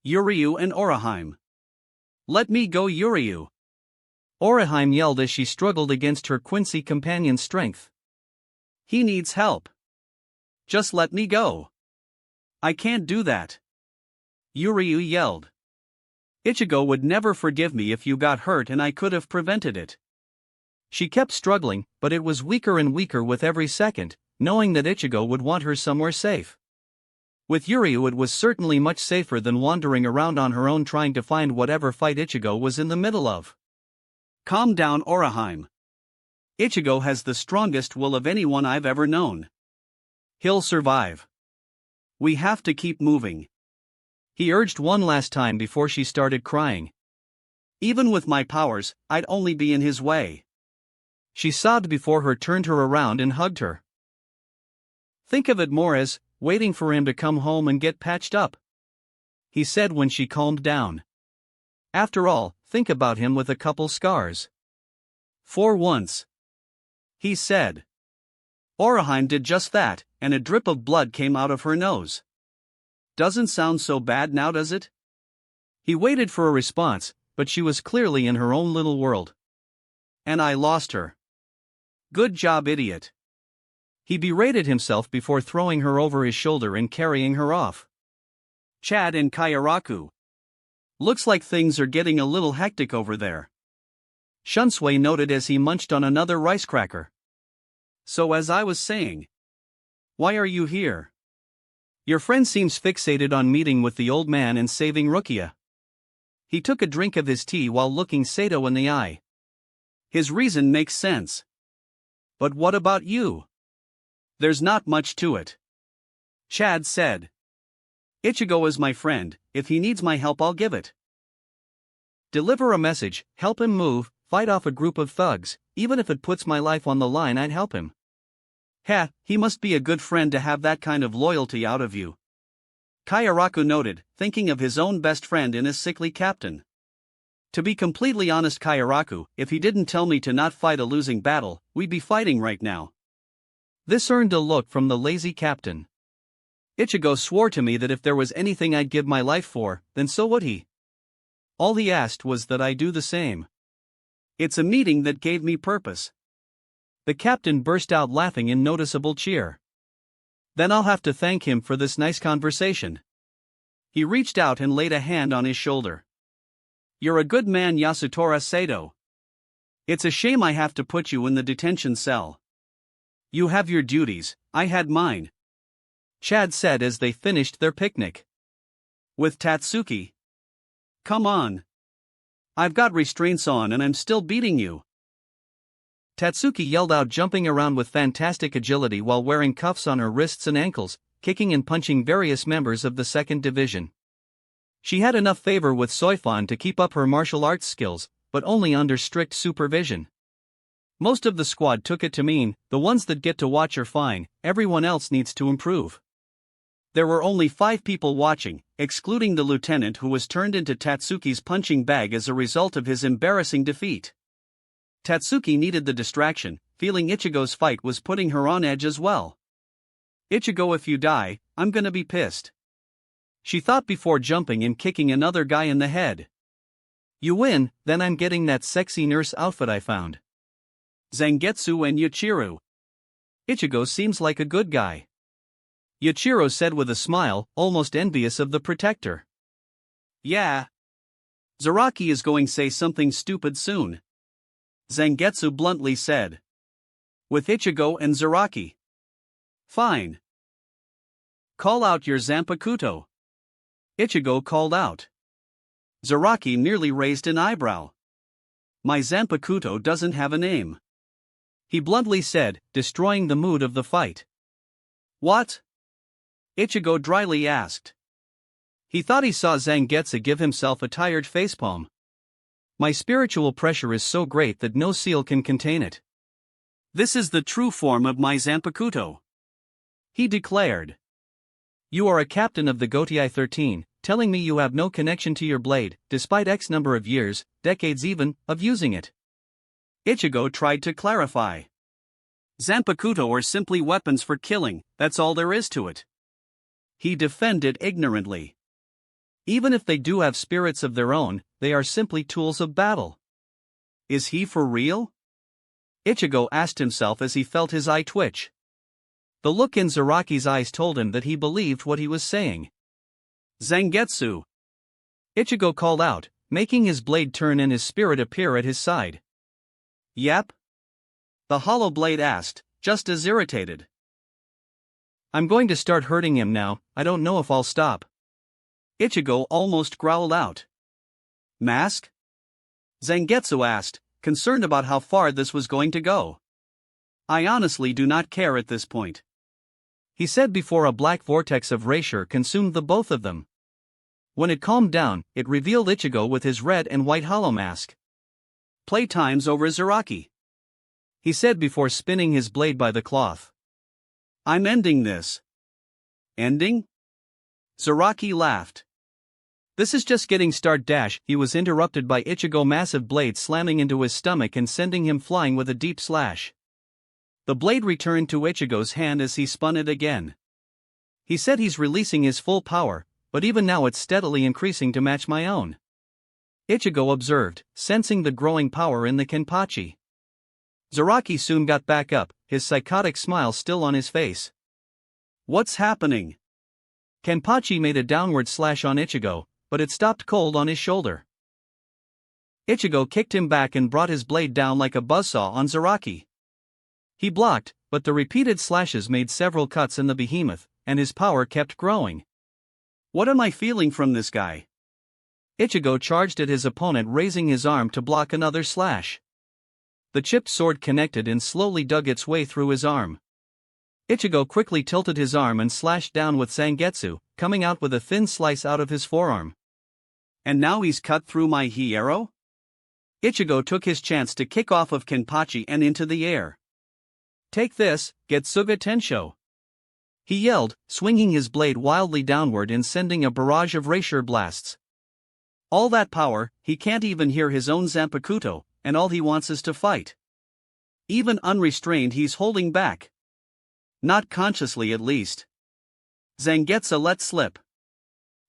Yuryu and Oraheim. Let me go, Yuryu.
Oraheim yelled as she struggled against her Quincy companion's strength.
He needs help. Just let me go. I can't do that. Yuryu yelled. Ichigo would never forgive me if you got hurt and I could have prevented it.
She kept struggling, but it was weaker and weaker with every second, knowing that Ichigo would want her somewhere safe. With Yuryu it was certainly much safer than wandering around on her own trying to find whatever fight Ichigo was in the middle of.
Calm down, Oraheim. Ichigo has the strongest will of anyone I've ever known. He'll survive. We have to keep moving.
He urged one last time before she started crying.
Even with my powers, I'd only be in his way.
She sobbed before he turned her around and hugged her.
Think of it more as waiting for him to come home and get patched up,
he said when she calmed down. After all, think about him with a couple scars.
For once, he said. Oraheim did just that, and a drip of blood came out of her nose. Doesn't sound so bad now, does it?
He waited for a response, but she was clearly in her own little world.
And I lost her. Good job, idiot.
He berated himself before throwing her over his shoulder and carrying her off.
Chad and Kairaku. Looks like things are getting a little hectic over there, Shunsui noted as he munched on another rice cracker. So as I was saying, why are you here?
Your friend seems fixated on meeting with the old man and saving Rukia. He took a drink of his tea while looking Sato in the eye.
His reason makes sense. But what about you? There's not much to it. Chad said. Ichigo is my friend, if he needs my help I'll give it.
Deliver a message, help him move, fight off a group of thugs, even if it puts my life on the line I'd help him.
Ha, he must be a good friend to have that kind of loyalty out of you. Kairaku noted, thinking of his own best friend in his sickly captain. To be completely honest, Kairaku, if he didn't tell me to not fight a losing battle, we'd be fighting right now.
This earned a look from the lazy captain.
Ichigo swore to me that if there was anything I'd give my life for, then so would he.
All he asked was that I do the same.
It's a meeting that gave me purpose.
The captain burst out laughing in noticeable cheer.
Then I'll have to thank him for this nice conversation. He reached out and laid a hand on his shoulder. You're a good man, Yasutora Sato. It's a shame I have to put you in the detention cell. You have your duties, I had mine,
Chad said as they finished their picnic.
With Tatsuki. Come on. I've got restraints on and I'm still beating you.
Tatsuki yelled out, jumping around with fantastic agility while wearing cuffs on her wrists and ankles, kicking and punching various members of the 2nd Division. She had enough favor with Soifan to keep up her martial arts skills, but only under strict supervision. Most of the squad took it to mean, the ones that get to watch are fine, everyone else needs to improve. There were only 5 people watching, excluding the lieutenant who was turned into Tatsuki's punching bag as a result of his embarrassing defeat. Tatsuki needed the distraction, feeling Ichigo's fight was putting her on edge as well. Ichigo, if you die, I'm gonna be pissed, she thought before jumping and kicking another guy in the head. You win, then I'm getting that sexy nurse outfit I found.
Zangetsu and Yuichiro.
Ichigo seems like a good guy, Yuichiro said with a smile, almost envious of the protector.
Yeah. Zaraki is going to say something stupid soon, Zangetsu bluntly said. With Ichigo and Zaraki. Fine. Call out your Zanpakuto. Ichigo called out. Zaraki nearly raised an eyebrow. My Zanpakuto doesn't have a name, he bluntly said, destroying the mood of the fight. What? Ichigo dryly asked. He thought he saw Zangetsu give himself a tired facepalm. My spiritual pressure is so great that no seal can contain it. This is the true form of my Zanpakuto, he declared. You are a captain of the Gotei 13, telling me you have no connection to your blade, despite X number of years, decades even, of using it. Ichigo tried to clarify. Zanpakuto are simply weapons for killing, that's all there is to it. He defended ignorantly. Even if they do have spirits of their own, they are simply tools of battle. Is he for real? Ichigo asked himself as he felt his eye twitch. The look in Zaraki's eyes told him that he believed what he was saying. Zangetsu! Ichigo called out, making his blade turn and his spirit appear at his side. Yep? The hollow blade asked, just as irritated. I'm going to start hurting him now, I don't know if I'll stop. Ichigo almost growled out. Mask? Zangetsu asked, concerned about how far this was going to go. I honestly do not care at this point, he said before a black vortex of erasure consumed the both of them. When it calmed down, it revealed Ichigo with his red and white hollow mask. Playtime's over, Zaraki, he said before spinning his blade by the cloth. I'm ending this. Ending? Zaraki laughed. This is just getting start. He was interrupted by Ichigo's massive blade slamming into his stomach and sending him flying with a deep slash. The blade returned to Ichigo's hand as he spun it again. He said he's releasing his full power, but even now it's steadily increasing to match my own. Ichigo observed, sensing the growing power in the Kenpachi. Zaraki soon got back up, his psychotic smile still on his face. What's happening? Kenpachi made a downward slash on Ichigo, but it stopped cold on his shoulder. Ichigo kicked him back and brought his blade down like a buzzsaw on Zaraki. He blocked, but the repeated slashes made several cuts in the behemoth, and his power kept growing. What am I feeling from this guy? Ichigo charged at his opponent, raising his arm to block another slash. The chipped sword connected and slowly dug its way through his arm. Ichigo quickly tilted his arm and slashed down with Zangetsu, coming out with a thin slice out of his forearm. And now he's cut through my Hierro? Ichigo took his chance to kick off of Kenpachi and into the air. Take this, Getsuga Tensho! He yelled, swinging his blade wildly downward and sending a barrage of erasure blasts. All that power, he can't even hear his own Zanpakuto, and all he wants is to fight. Even unrestrained, he's holding back. Not consciously, at least. Zangetsu let slip.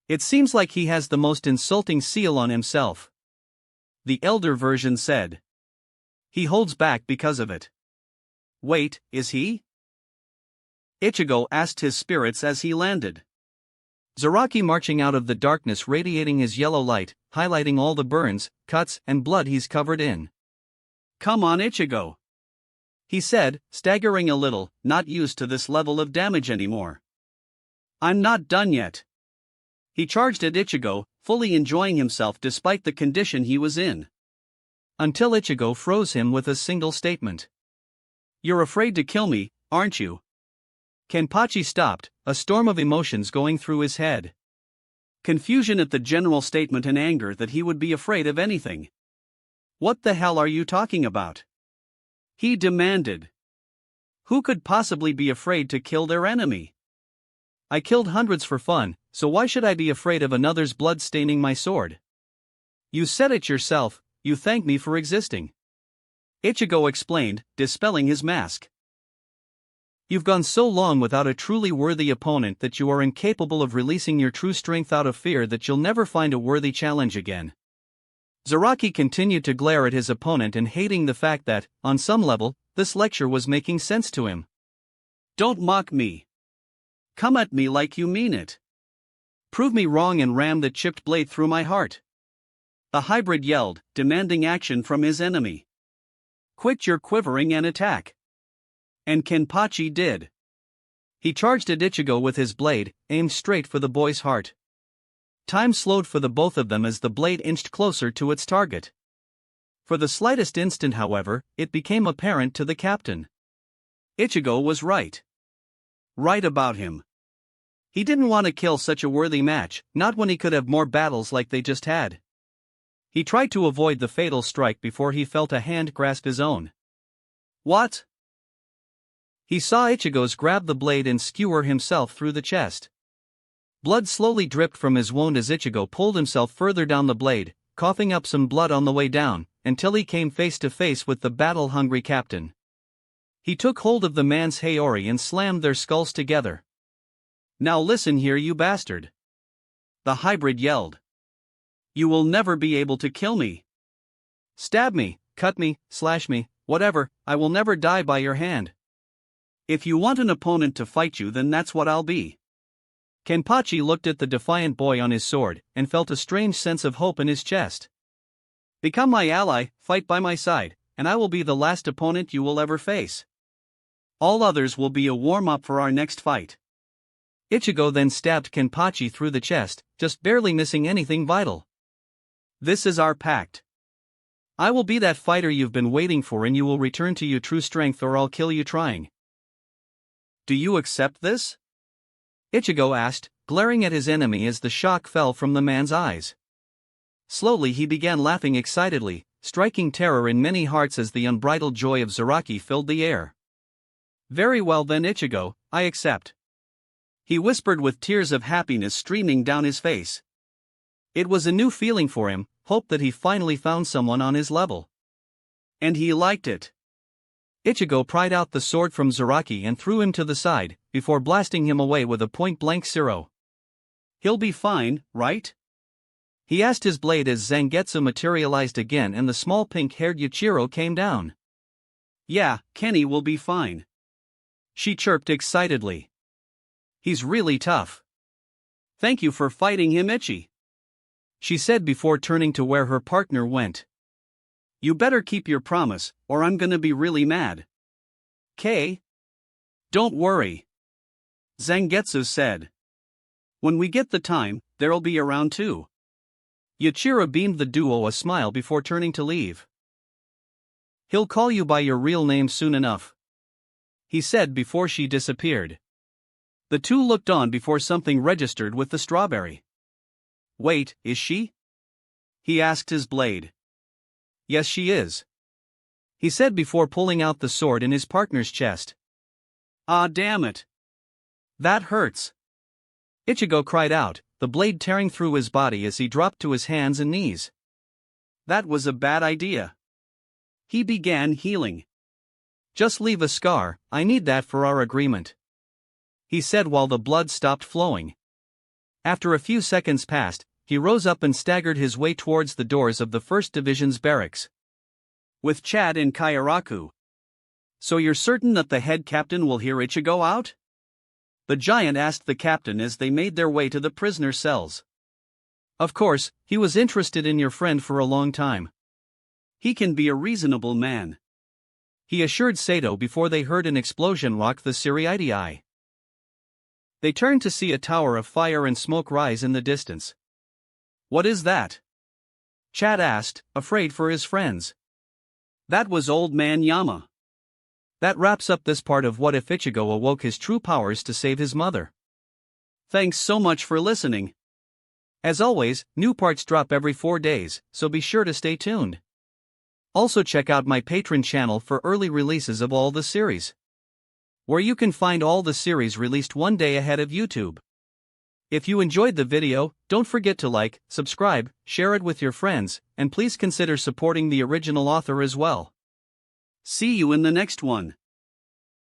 It seems like he has the most insulting seal on himself, the elder version said. He holds back because of it. Wait, is he? Ichigo asked his spirits as he landed. Zaraki marching out of the darkness, radiating his yellow light, highlighting all the burns, cuts, and blood he's covered in. Come on, Ichigo, he said, staggering a little, not used to this level of damage anymore. I'm not done yet. He charged at Ichigo, fully enjoying himself despite the condition he was in. Until Ichigo froze him with a single statement. You're afraid to kill me, aren't you? Kenpachi stopped, a storm of emotions going through his head. Confusion at the general statement and anger that he would be afraid of anything. What the hell are you talking about? He demanded. Who could possibly be afraid to kill their enemy? I killed hundreds for fun, so why should I be afraid of another's blood staining my sword? You said it yourself, you thank me for existing. Ichigo explained, dispelling his mask. You've gone so long without a truly worthy opponent that you are incapable of releasing your true strength out of fear that you'll never find a worthy challenge again. Zaraki continued to glare at his opponent and hating the fact that, on some level, this lecture was making sense to him. Don't mock me. Come at me like you mean it. Prove me wrong and ram the chipped blade through my heart. The hybrid yelled, demanding action from his enemy. Quit your quivering and attack. And Kenpachi did.
He charged at Ichigo with his blade, aimed straight for the boy's heart. Time slowed for the both of them as the blade inched closer to its target. For the slightest instant, however, it became apparent to the captain.
Ichigo was right. Right about him. He didn't want to kill such a worthy match, not when he could have more battles like they just had. He tried to avoid the fatal strike before he felt a hand grasp his own. What?
He saw Ichigo's grab the blade and skewer himself through the chest. Blood slowly dripped from his wound as Ichigo pulled himself further down the blade, coughing up some blood on the way down, until he came face to face with the battle-hungry captain. He took hold of the man's Haori and slammed their skulls together.
Now listen here, you bastard. The hybrid yelled. You will never be able to kill me.
Stab me, cut me, slash me, whatever, I will never die by your hand.
If you want an opponent to fight you, then that's what I'll be.
Kenpachi looked at the defiant boy on his sword, and felt a strange sense of hope in his chest.
Become my ally, fight by my side, and I will be the last opponent you will ever face. All others will be a warm-up for our next fight.
Ichigo then stabbed Kenpachi through the chest, just barely missing anything vital.
This is our pact.
I will be that fighter you've been waiting for, and you will return to your true strength, or I'll kill you trying.
Do you accept this?
Ichigo asked, glaring at his enemy as the shock fell from the man's eyes. Slowly he began laughing excitedly, striking terror in many hearts as the unbridled joy of Zaraki filled the air.
Very well then, Ichigo, I accept. He whispered with tears of happiness streaming down his face.
It was a new feeling for him, hope that he finally found someone on his level.
And he liked it.
Ichigo pried out the sword from Zaraki and threw him to the side, before blasting him away with a point-blank Siro.
He'll be fine, right?
He asked his blade as Zangetsu materialized again and the small pink-haired Yuichiro came down.
Yeah, Kenny will be fine.
She chirped excitedly. He's really tough.
Thank you for fighting him, Ichi.
She said before turning to where her partner went.
You better keep your promise, or I'm gonna be really mad.
Kay?
Don't worry. Zangetsu said. When we get the time, there'll be a round 2.
Yuichiro beamed the duo a smile before turning to leave. He'll call you by your real name soon enough, he said before she disappeared. The two looked on before something registered with the strawberry.
Wait, is she? He asked his blade.
Yes, she is, he said before pulling out the sword in his partner's chest.
Ah, damn it. That hurts.
Ichigo cried out, the blade tearing through his body as he dropped to his hands and knees.
That was a bad idea. He began healing.
Just leave a scar, I need that for our agreement, he said while the blood stopped flowing. After a few seconds passed, he rose up and staggered his way towards the doors of the 1st Division's barracks.
With Chad and Kairaku. So you're certain that the head captain will hear Ichigo out? The giant asked the captain as they made their way to the prisoner cells.
Of course, he was interested in your friend for a long time.
He can be a reasonable man,
he assured Sato before they heard an explosion rock the Siriidii. They turned to see a tower of fire and smoke rise in the distance.
What is that?
Chad asked, afraid for his friends.
That was Old Man Yama.
That wraps up this part of What If Ichigo Awoke His True Powers to Save His Mother.
Thanks so much for listening.
As always, new parts drop every 4 days, so be sure to stay tuned. Also check out my Patreon channel for early releases of all the series, where you can find all the series released one day ahead of YouTube. If you enjoyed the video, don't forget to like, subscribe, share it with your friends, and please consider supporting the original author as well.
See you in the next one.